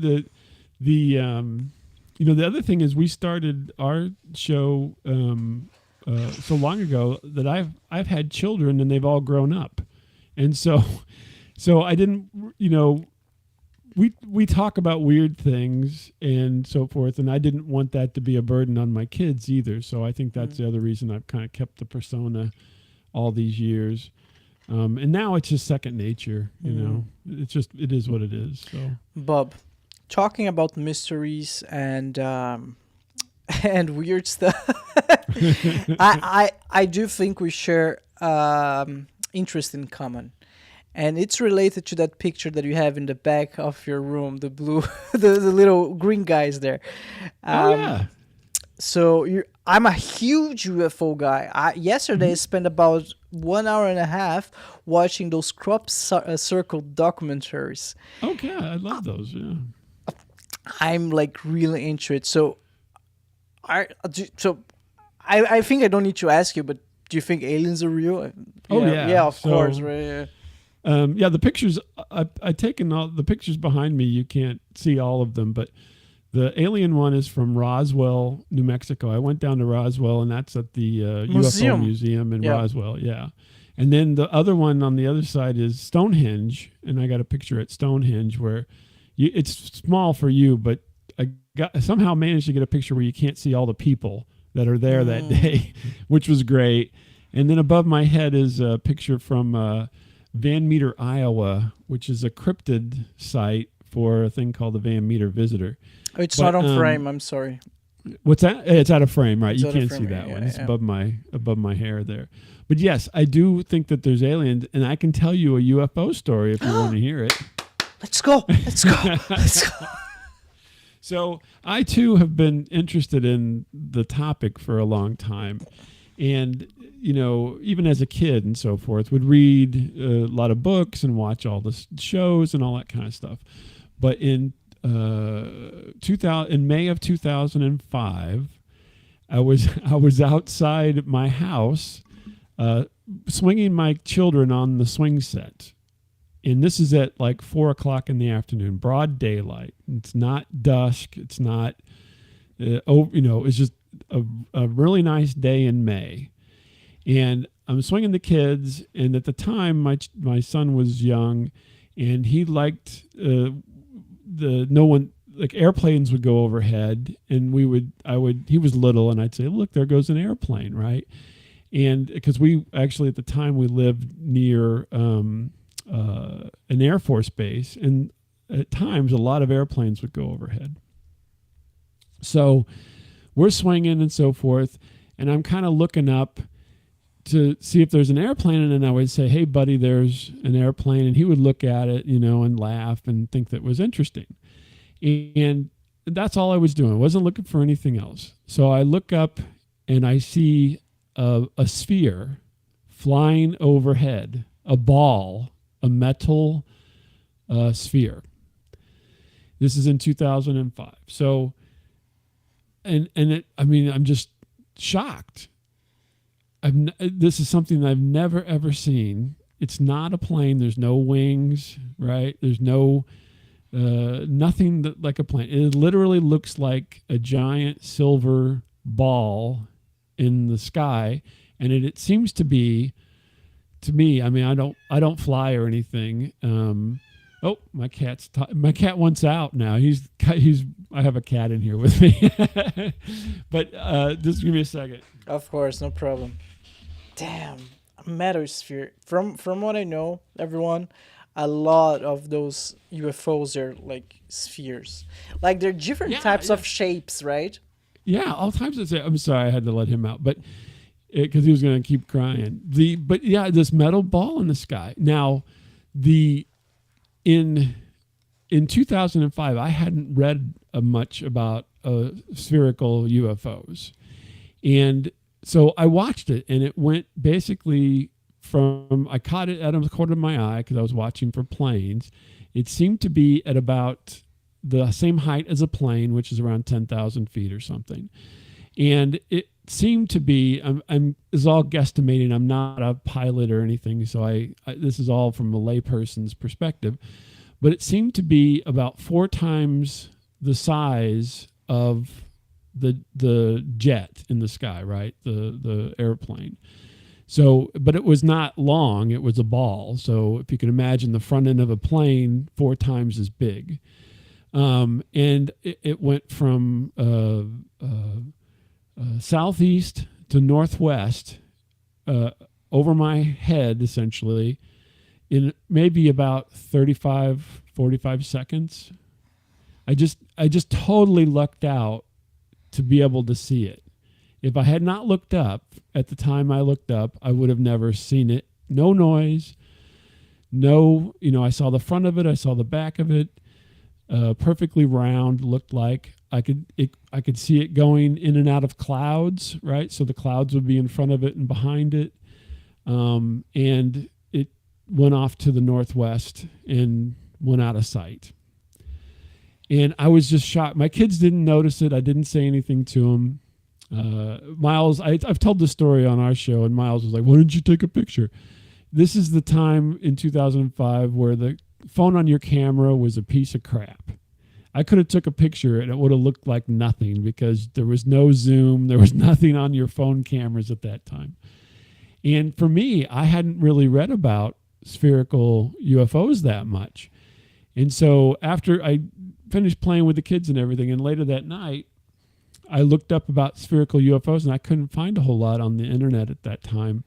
The other thing is we started our show so long ago that I've had children and they've all grown up, and so I didn't, we talk about weird things and so forth, and I didn't want that to be a burden on my kids either. So I think that's the other reason I've kind of kept the persona all these years. And now it's just second nature, it is what it is. So, Bob, talking about mysteries and weird stuff, I do think we share interest in common. And it's related to that picture that you have in the back of your room, the blue, the little green guys there. So I'm a huge UFO guy. Yesterday I spent about 1 hour and a half watching those crop circle documentaries. Okay, I love those. Yeah, I'm like really into it. So I think I don't need to ask you, but do you think aliens are real? Yeah, of course, right? Yeah. The pictures I've taken all the pictures behind me. You can't see all of them, but the alien one is from Roswell, New Mexico. I went down to Roswell, and that's at the UFO Museum in Roswell. Yeah. And then the other one on the other side is Stonehenge, and I got a picture at Stonehenge where it's small for you, but I somehow managed to get a picture where you can't see all the people that are there that day, which was great. And then above my head is a picture from Van Meter, Iowa, which is a cryptid site for a thing called the Van Meter Visitor. It's not on frame. I'm sorry. What's that? It's out of frame, right? It's you can't see that one. It's above my hair there. But yes, I do think that there's aliens, and I can tell you a UFO story if you want to hear it. Let's go. Let's go. Let's go. So I too have been interested in the topic for a long time, And, you know, even as a kid and so forth, would read a lot of books and watch all the shows and all that kind of stuff. But in 2000, in May of 2005, I was outside my house, swinging my children on the swing set. And this is at like 4:00 in the afternoon, broad daylight. It's not dusk. It's not, it's just a really nice day in May. And I'm swinging the kids. And at the time, my son was young, and he liked airplanes would go overhead, and he was little, and I'd say, look, there goes an airplane, right? And because we actually at the time we lived near an Air Force base, and at times a lot of airplanes would go overhead. So we're swinging and so forth, and I'm kind of looking up to see if there's an airplane, and then I would say, hey buddy, there's an airplane, and he would look at it, and laugh and think that was interesting. And that's all I was doing. I wasn't looking for anything else. So I look up and I see a sphere flying overhead, a ball, a metal sphere. This is in 2005. So, I'm just shocked. This is something that I've never ever seen. It's not a plane. There's no wings, right? There's no nothing like a plane. It literally looks like a giant silver ball in the sky, and it seems to be, to me. I mean, I don't fly or anything. My cat wants out now. I have a cat in here with me. But just give me a second. Of course, no problem. Damn, a metosphere. From what I know, everyone, a lot of those UFOs are like spheres. Like they're different types of shapes, right? Yeah, all types of. I'm sorry, I had to let him out, but because he was going to keep crying. This metal ball in the sky. Now, in 2005, I hadn't read much about spherical UFOs, and so I watched it, and it went basically I caught it out of the corner of my eye because I was watching for planes. It seemed to be at about the same height as a plane, which is around 10,000 feet or something. And it seemed to be, this is all guesstimating. I'm not a pilot or anything, so this is all from a layperson's perspective. But it seemed to be about 4 times the size of the jet in the sky, right? The airplane. So, but it was not long. It was a ball. So if you can imagine the front end of a plane 4 times as big. And it went from southeast to northwest over my head, essentially, in maybe about 35, 45 seconds. I just totally lucked out to be able to see it. If I had not looked up at the time I looked up, I would have never seen it. No noise. No, I saw the front of it. I saw the back of it. Perfectly round, looked like. I could see it going in and out of clouds, right? So the clouds would be in front of it and behind it. And it went off to the northwest and went out of sight. And I was just shocked. My kids didn't notice it. I didn't say anything to them. Miles, I've told this story on our show, and Miles was like, why didn't you take a picture? This is the time in 2005 where the phone on your camera was a piece of crap. I could have took a picture and it would have looked like nothing because there was no zoom. There was nothing on your phone cameras at that time. And for me, I hadn't really read about spherical UFOs that much. And so after I finished playing with the kids and everything, and later that night, I looked up about spherical UFOs, and I couldn't find a whole lot on the internet at that time.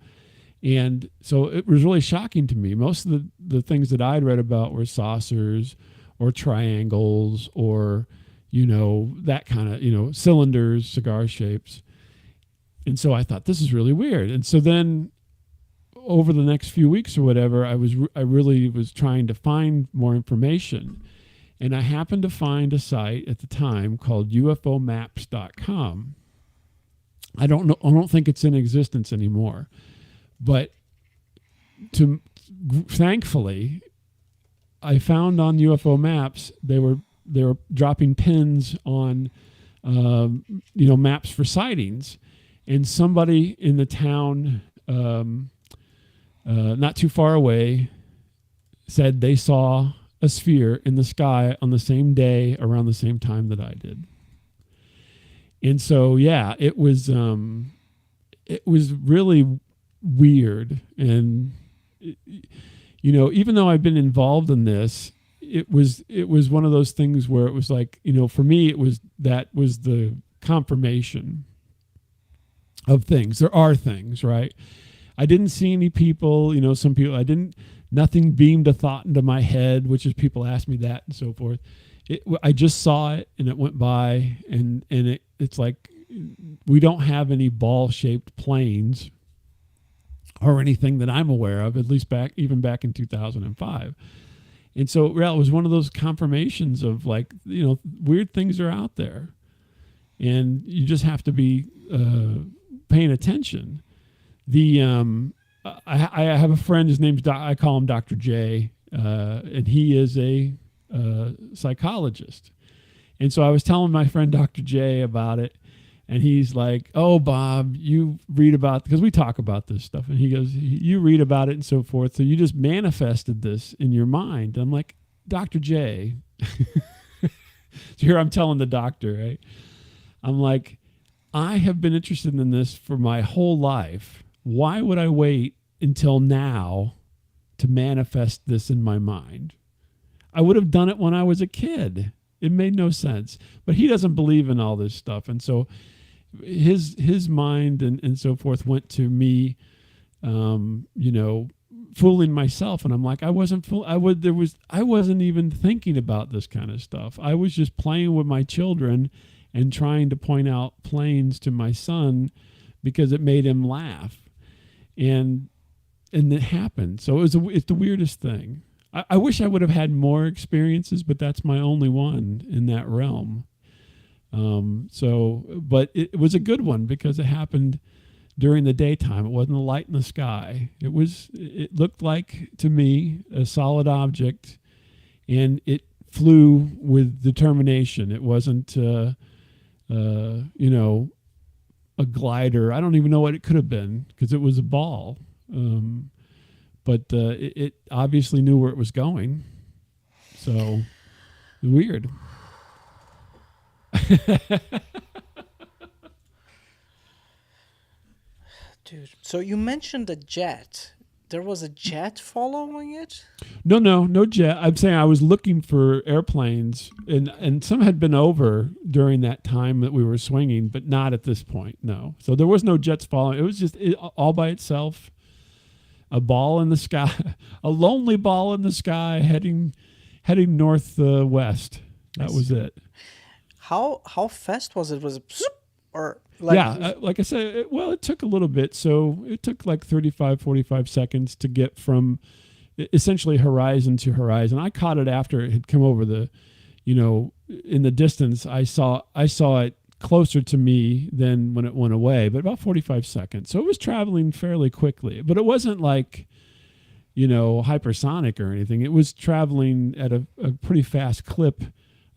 And so it was really shocking to me. Most of the things that I'd read about were saucers or triangles or, that kind of, cylinders, cigar shapes. And so I thought, this is really weird. And so then over the next few weeks or whatever, I really was trying to find more information. And I happened to find a site at the time called UFOmaps.com. I don't know. I don't think it's in existence anymore. But thankfully, I found on UFO maps they were dropping pins on maps for sightings, and somebody in the town not too far away said they saw a sphere in the sky on the same day around the same time that I did. And so, yeah, it was really weird. And, even though I've been involved in this, it was one of those things where it was like, for me, that was the confirmation of things. There are things, right? I didn't see any people, some people, nothing beamed a thought into my head, which is people ask me that and so forth. I just saw it and it went by, and it's like we don't have any ball-shaped planes or anything that I'm aware of, at least even back in 2005. And so it was one of those confirmations of like, weird things are out there, and you just have to be paying attention. I have a friend, his name's I call him Dr. J, and he is a psychologist. And so I was telling my friend Dr. J about it, and he's like, "Oh, Bob, you read about," because we talk about this stuff, and he goes, "You read about it and so forth, so you just manifested this in your mind." And I'm like, "Dr. J," so here I'm telling the doctor, right? I'm like, "I have been interested in this for my whole life. Why would I wait until now to manifest this in my mind? I would have done it when I was a kid. It made no sense." But he doesn't believe in all this stuff. And so his mind and so forth went to me, fooling myself. And I'm like, I wasn't even thinking about this kind of stuff. I was just playing with my children and trying to point out planes to my son because it made him laugh. And it happened. So it's the weirdest thing. I wish I would have had more experiences, but that's my only one in that realm. But it was a good one because it happened during the daytime. It wasn't a light in the sky. It looked like, to me, a solid object, and it flew with determination. It wasn't, a glider. I don't even know what it could have been because it was a ball. But it obviously knew where it was going. So weird. Dude, so you mentioned a jet. There was a jet following it? No jet. I'm saying I was looking for airplanes, and some had been over during that time that we were swinging, but not at this point, no. So there was no jets following. It was just all by itself. A ball in the sky, a lonely ball in the sky heading northwest. That was it. How fast was it? Was it or like? Yeah, like I said, it took a little bit. So it took like 35, 45 seconds to get from essentially horizon to horizon. I caught it after it had come over the, in the distance. I saw it closer to me than when it went away, but about 45 seconds. So it was traveling fairly quickly, but it wasn't like, hypersonic or anything. It was traveling at a pretty fast clip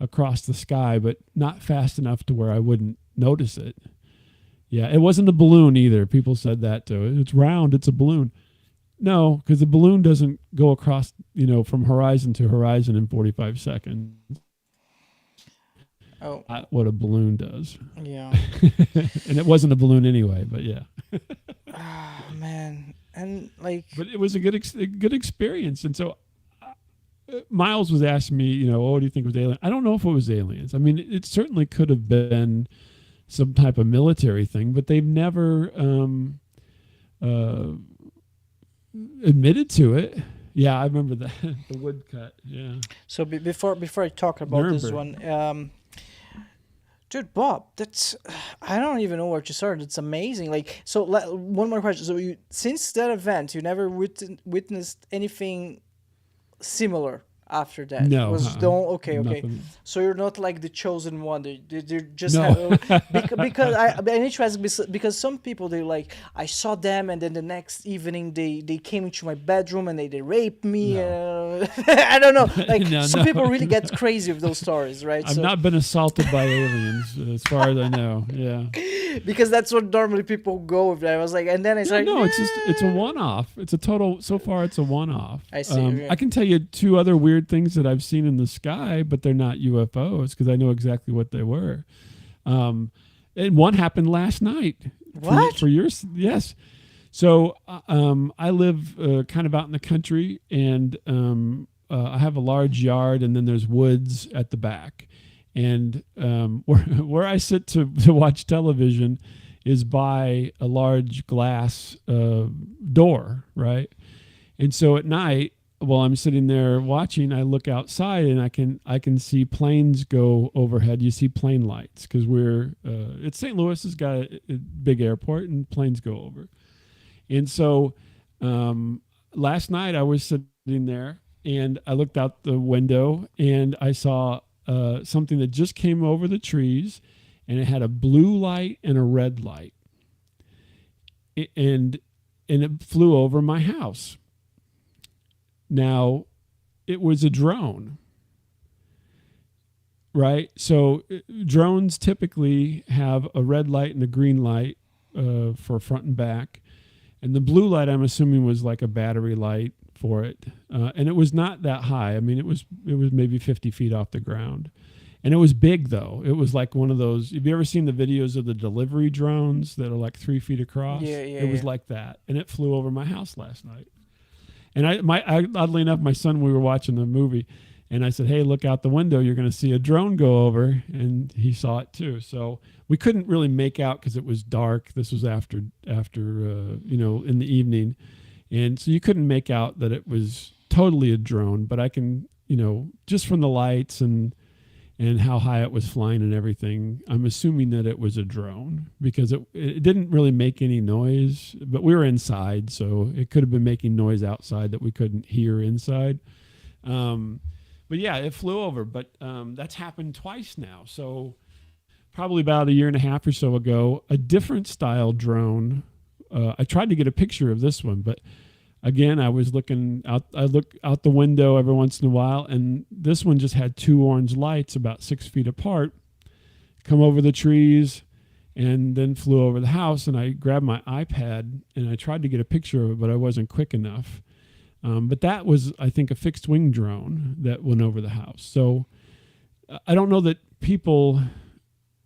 across the sky, but not fast enough to where I wouldn't notice it. Yeah, it wasn't a balloon either. People said that too. It's round, it's a balloon. No, because the balloon doesn't go across, from horizon to horizon in 45 seconds. Oh, what a balloon does. yeah. And it wasn't a balloon anyway, but yeah. Oh, man. And like, but it was a good experience. And so Miles was asking me, what do you think was alien? I don't know if it was aliens. I mean, it certainly could have been some type of military thing, but they've never admitted to it. Yeah, I remember that. The woodcut. Yeah. So before I talk about this one, dude, Bob, I don't even know where to start. It's amazing. Like, so one more question. So since that event, you never witnessed anything similar after that? No, Was don't okay, okay. nothing. So you're not like the chosen one. They're just No. because I need to ask because some people they like I saw them and then the next evening they came into my bedroom and they raped me. I don't know. Like No, some no. people really get crazy with those stories, right? I've not been assaulted by aliens, as far as I know. Yeah. because that's what normally people go with. I was like, and then it's like, No, it's a one-off. It's a total. So far, it's a one-off. I see, okay. I can tell you 2 other weird things that I've seen in the sky, but they're not UFOs because I know exactly what they were. And one happened last night. What? For yours? Yes. So I live kind of out in the country, and I have a large yard, and then there's woods at the back. And where I sit to watch television is by a large glass door, right? And so at night, while I'm sitting there watching, I look outside and I can see planes go overhead. You see plane lights because it's St. Louis has got a big airport and planes go over. And so last night I was sitting there and I looked out the window and I saw something that just came over the trees, and it had a blue light and a red light, and it flew over my house. Now, it was a drone, right? So drones typically have a red light and a green light for front and back, and the blue light I'm assuming was like a battery light for it, and it was not that high. I mean, it was maybe 50 feet off the ground, and it was big though. It was like one of those. Have you ever seen the videos of the delivery drones that are like 3 feet across? Yeah. It was like that, and it flew over my house last night. And oddly enough, my son, we were watching the movie, and I said, "Hey, look out the window. You're going to see a drone go over," and he saw it too. So we couldn't really make out because it was dark. This was after in the evening. And so you couldn't make out that it was totally a drone, but I can, just from the lights and how high it was flying and everything, I'm assuming that it was a drone because it didn't really make any noise, but we were inside, so it could have been making noise outside that we couldn't hear inside. But yeah, it flew over, but that's happened twice now. So probably about a year and a half or so ago, a different style drone. I tried to get a picture of this one, but again, I was looking out. I look out the window every once in a while, and this one just had 2 orange lights about 6 feet apart, come over the trees, and then flew over the house. And I grabbed my iPad and I tried to get a picture of it, but I wasn't quick enough. But that was, I think, a fixed wing drone that went over the house. So I don't know that people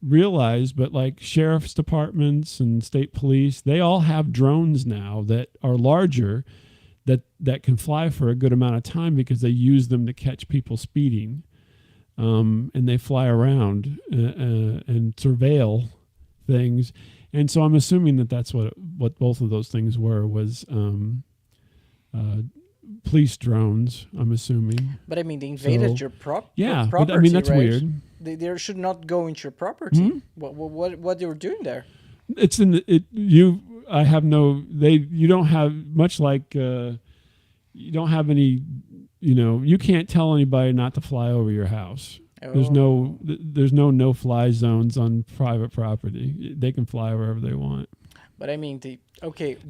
realize, but like sheriff's departments and state police, they all have drones now that are larger that can fly for a good amount of time because they use them to catch people speeding, and they fly around and surveil things. And so I'm assuming that that's what both of those things was police drones, I'm assuming. But I mean, they invaded your property. Yeah, but I mean, that's right? weird. They should not go into your property. Hmm? What they were doing there? It's in the, you don't have much like, you don't have any, you can't tell anybody not to fly over your house. Oh. There's no fly zones on private property. They can fly wherever they want. But I mean,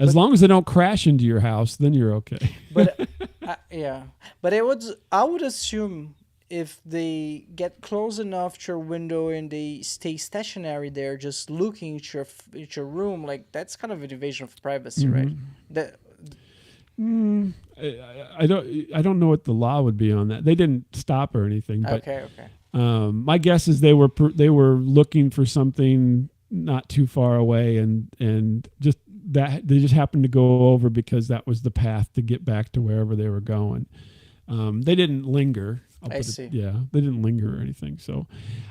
as long as they don't crash into your house, then you're okay. But yeah, but I would assume if they get close enough to your window and they stay stationary there, just looking at your room, like that's kind of an invasion of privacy, right? I don't know what the law would be on that. They didn't stop or anything. But, okay. My guess is they were looking for something not too far away, and just that they just happened to go over because that was the path to get back to wherever they were going. They didn't linger. I see. They didn't linger or anything. So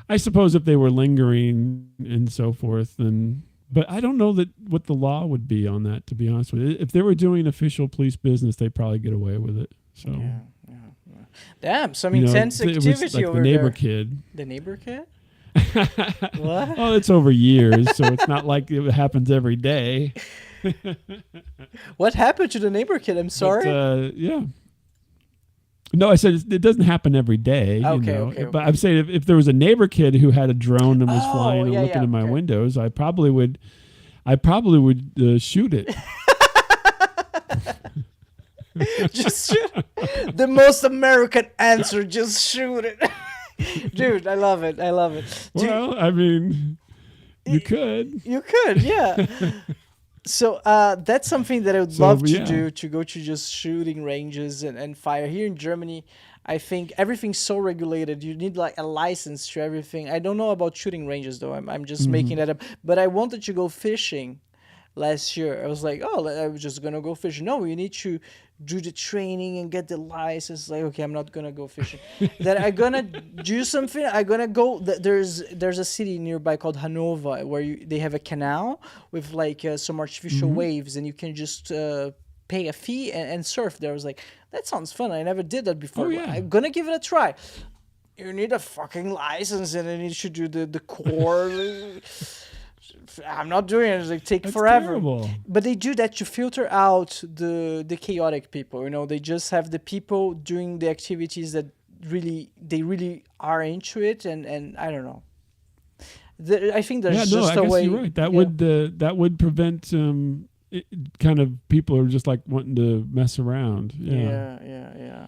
I suppose if they were lingering and so forth, but I don't know what the law would be on that, to be honest with you. If they were doing official police business, they'd probably get away with it. So yeah. Damn, some intense activity it was like over the neighbor there. Kid. The neighbor kid? What? Oh, it's over years, so it's not like it happens every day. What happened to the neighbor kid? I'm sorry. But, yeah. No, I said it doesn't happen every day. Okay, okay, But okay. I'm saying if there was a neighbor kid who had a drone and was flying Oh, and yeah, looking yeah, in my okay. windows, I probably would. I probably would shoot it. Just shoot. The most American answer, just shoot it. Dude, I love it. I love it. Well, I mean, you could. You could, yeah. So that's something that I would So, love to yeah. do, to go to just shooting ranges and fire. Here in Germany, I think everything's so regulated. You need like a license to everything. I don't know about shooting ranges though. I'm just making that up. But I wanted to go fishing last year. I was like, oh, I was just gonna go fishing. No, you need to do the training and get the license. Like, okay, I'm not gonna go fishing. Then I'm gonna do something. I'm gonna go. There's a city nearby called Hanover where they have a canal with like some artificial waves, and you can just pay a fee and surf there. I was like, that sounds fun. I never did that before. Oh, yeah. I'm gonna give it a try. You need a fucking license, and then you should do the core. I'm not doing it. It's like take That's forever. terrible. But they do that to filter out the chaotic people. They just have the people doing the activities that really are into it, and I don't know. I think there's Yeah, no, just I a guess way. you're right. That yeah. would prevent kind of people who are just like wanting to mess around. Yeah.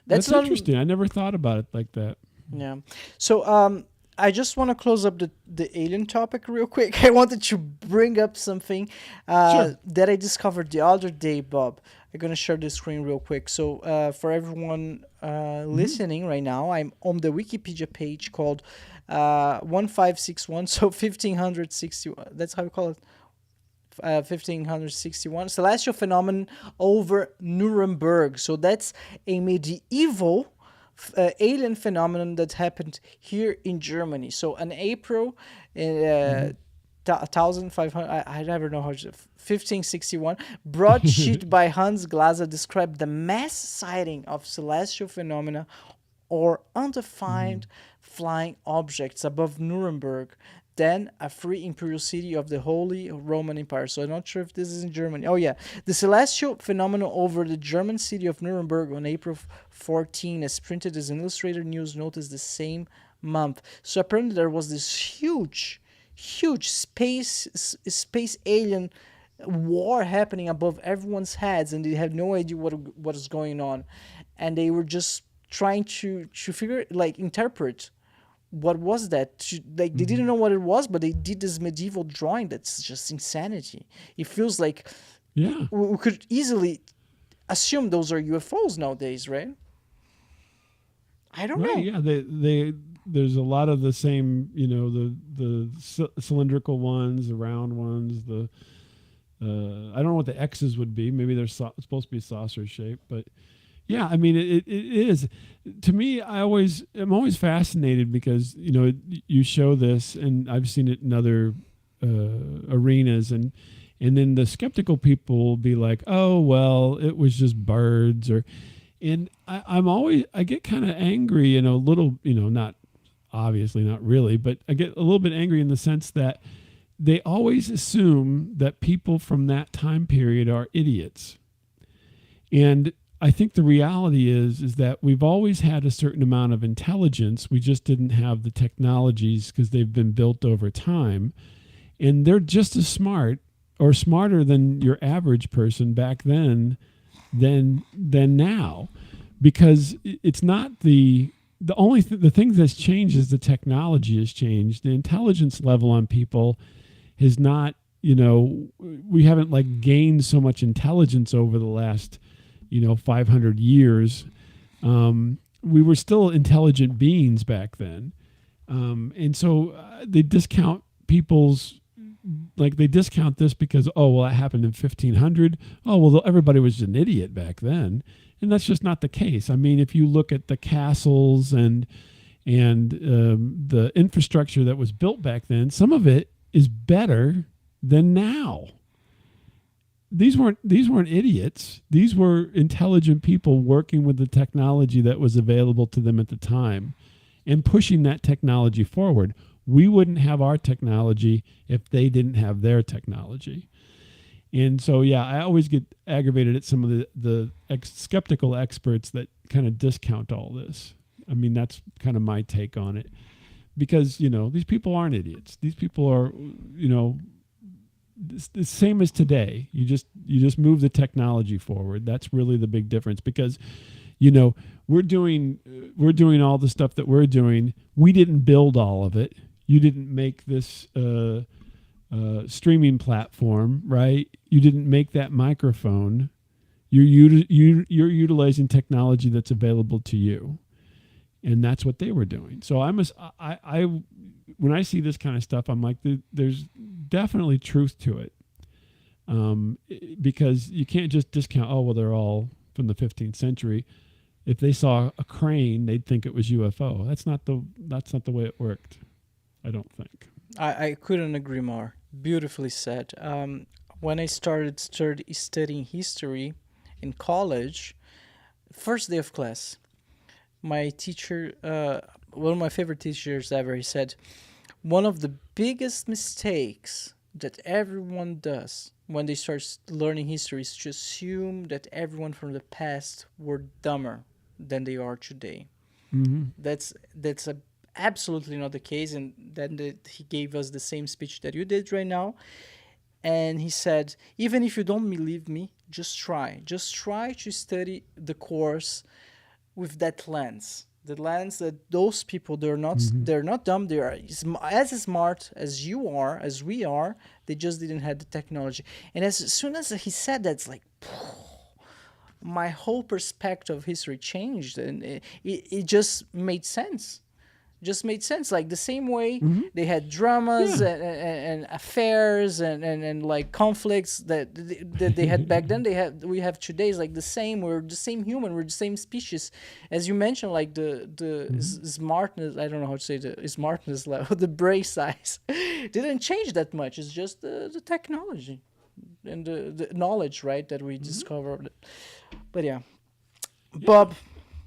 That's not interesting. I never thought about it like that. Yeah. So I just want to close up the alien topic real quick. I wanted to bring up something Sure. that I discovered the other day, Bob. I'm going to share the screen real quick. So for everyone listening right now, I'm on the Wikipedia page called 1561, so 1561. That's how we call it. 1561 celestial phenomenon over Nuremberg. So that's a medieval alien phenomenon that happened here in Germany. So in April, 1500, I never know how to 1561, broadsheet by Hans Glaser described the mass sighting of celestial phenomena or undefined flying objects above Nuremberg, then a free imperial city of the Holy Roman Empire. So I'm not sure if this is in Germany. Oh yeah, the celestial phenomenon over the German city of Nuremberg on April 14, as printed as an illustrated news notice the same month. So apparently there was this huge space alien war happening above everyone's heads, and they had no idea what is going on, and they were just trying to figure, like, interpret what was that. They didn't know what it was, but they did this medieval drawing that's just insanity. It feels like Yeah. we could easily assume those are UFOs nowadays, right? I don't know. Right. Yeah. There's a lot of the same, the cylindrical ones, the round ones, I don't know what the X's would be. Maybe they're supposed to be saucer shaped, but yeah, I mean, it is. To me, I'm always fascinated because, you show this, and I've seen it in other arenas, and then the skeptical people will be like, oh, well, it was just birds, and I get kind of angry, a little, not obviously not really, but I get a little bit angry in the sense that they always assume that people from that time period are idiots. And I think the reality is that we've always had a certain amount of intelligence. We just didn't have the technologies because they've been built over time. And they're just as smart or smarter than your average person back then than now. Because it's not the thing that's changed is the technology has changed. The intelligence level on people has not, we haven't like gained so much intelligence over the last 500 years. We were still intelligent beings back then. And so they discount they discount this because, oh, well, that happened in 1500. Oh, well, everybody was an idiot back then. And that's just not the case. I mean, if you look at the castles and the infrastructure that was built back then, some of it is better than now. These weren't idiots. These were intelligent people working with the technology that was available to them at the time and pushing that technology forward. We wouldn't have our technology if they didn't have their technology. And so, yeah, I always get aggravated at some of the skeptical experts that kind of discount all this. I mean, that's kind of my take on it. Because, these people aren't idiots. These people are, the same as today. You just move the technology forward. That's really the big difference. Because, we're doing all the stuff that we're doing. We didn't build all of it. You didn't make this streaming platform, right? You didn't make that microphone. You're utilizing technology that's available to you, and that's what they were doing. So when I see this kind of stuff, I'm like, there's definitely truth to it, because you can't just discount. Oh, well, they're all from the 15th century. If they saw a crane, they'd think it was UFO. That's not the way it worked. I don't think. I couldn't agree more. Beautifully said. When I started studying history in college, first day of class, my teacher, one of my favorite teachers ever, he said, one of the biggest mistakes that everyone does when they start learning history is to assume that everyone from the past were dumber than they are today. Mm-hmm. That's absolutely not the case. And then he gave us the same speech that you did right now. And he said, even if you don't believe me, just try to study the course with that lens. The lens that those people, they're not dumb. They are as smart as you are, as we are. They just didn't have the technology. And as soon as he said that, it's like, my whole perspective of history changed, and it just made sense. Like the same way they had dramas and affairs and like conflicts that they had back then. We have today is like the same. We're the same human. We're the same species, as you mentioned. Like the smartness. I don't know how to say the smartness level. The brain size didn't change that much. It's just the technology and the knowledge, right, that we discovered. But yeah, Bob.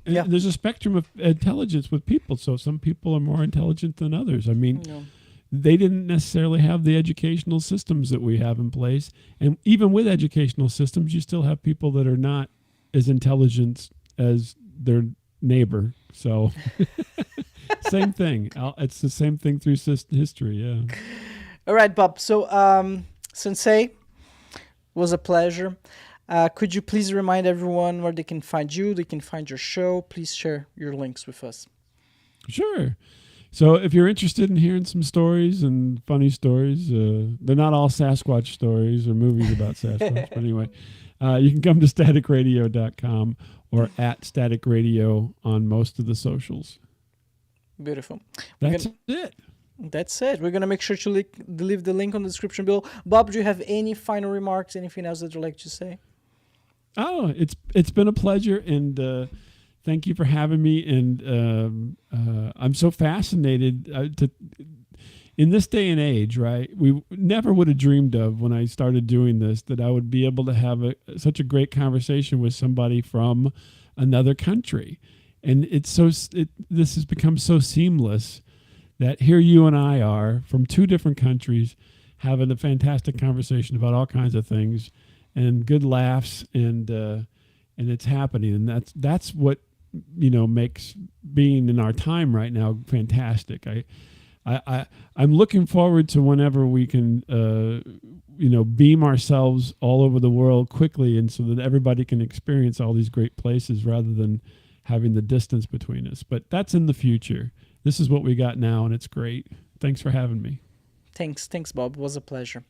Yeah, there's a spectrum of intelligence with people. So some people are more intelligent than others. I mean, they didn't necessarily have the educational systems that we have in place. And even with educational systems, you still have people that are not as intelligent as their neighbor. So same thing. It's the same thing through history. Yeah. All right, Bob. So, Sensei, was a pleasure. Could you please remind everyone where they can find you, they can find your show? Please share your links with us. Sure. So if you're interested in hearing some stories and funny stories, they're not all Sasquatch stories or movies about Sasquatch, but anyway, you can come to staticradio.com or at Static Radio on most of the socials. Beautiful. That's it. That's it. We're going to make sure to leave the link on the description below. Bob, do you have any final remarks, anything else that you'd like to say? Oh, it's been a pleasure, and thank you for having me. And I'm so fascinated in this day and age, right? We never would have dreamed of when I started doing this that I would be able to have such a great conversation with somebody from another country, and this has become so seamless that here you and I are from two different countries having a fantastic conversation about all kinds of things and good laughs, and it's happening, and that's what makes being in our time right now fantastic. I'm looking forward to whenever we can beam ourselves all over the world quickly, and so that everybody can experience all these great places rather than having the distance between us. But that's in the future. This is what we got now, and it's great. Thanks for having me. Thanks, Bob. It was a pleasure.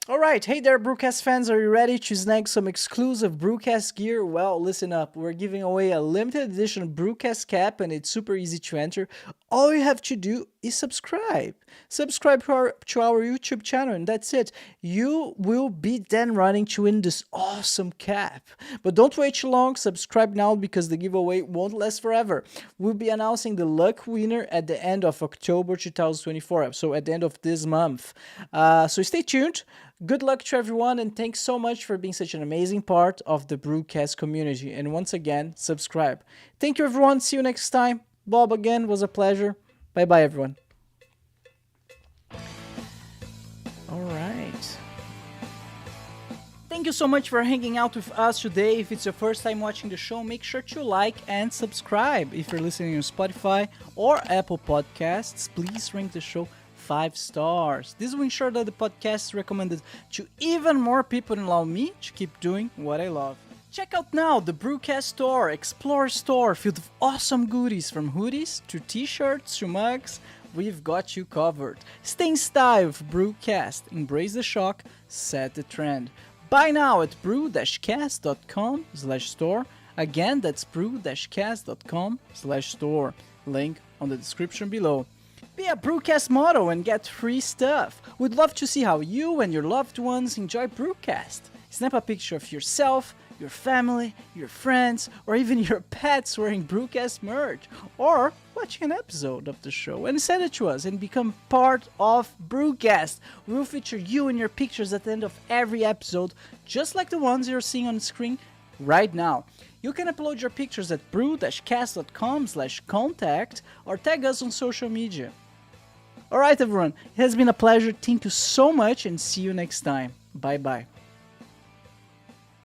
All right. Hey there, Brewcast fans. Are you ready to snag some exclusive Brewcast gear? Well, listen up. We're giving away a limited edition Brewcast cap, and it's super easy to enter. All you have to do is subscribe. Subscribe to our YouTube channel, and that's it. You will be then running to win this awesome cap. But don't wait too long. Subscribe now, because the giveaway won't last forever. We'll be announcing the luck winner at the end of October 2024, so at the end of this month. So stay tuned. Good luck to everyone, and thanks so much for being such an amazing part of the Brewcast community. And once again, subscribe. Thank you, everyone. See you next time. Bob, again, was a pleasure. Bye-bye, everyone. All right. Thank you so much for hanging out with us today. If it's your first time watching the show, make sure to like and subscribe. If you're listening on Spotify or Apple Podcasts, please rank the show 5 stars. This will ensure that the podcast is recommended to even more people and allow me to keep doing what I love. Check out now the Brewcast store, Explore store, filled with awesome goodies from hoodies to t-shirts to mugs. We've got you covered. Stay in style with Brewcast. Embrace the shock, set the trend. Buy now at brew-cast.com/store. Again, that's brew-cast.com/store. Link on the description below. Be a Brewcast model and get free stuff. We'd love to see how you and your loved ones enjoy Brewcast. Snap a picture of yourself, your family, your friends, or even your pets wearing Brewcast merch, or watching an episode of the show and send it to us and become part of Brewcast. We'll feature you and your pictures at the end of every episode, just like the ones you're seeing on the screen right now. You can upload your pictures at brew-cast.com/contact or tag us on social media. Alright everyone, it has been a pleasure. Thank you so much and see you next time. Bye bye.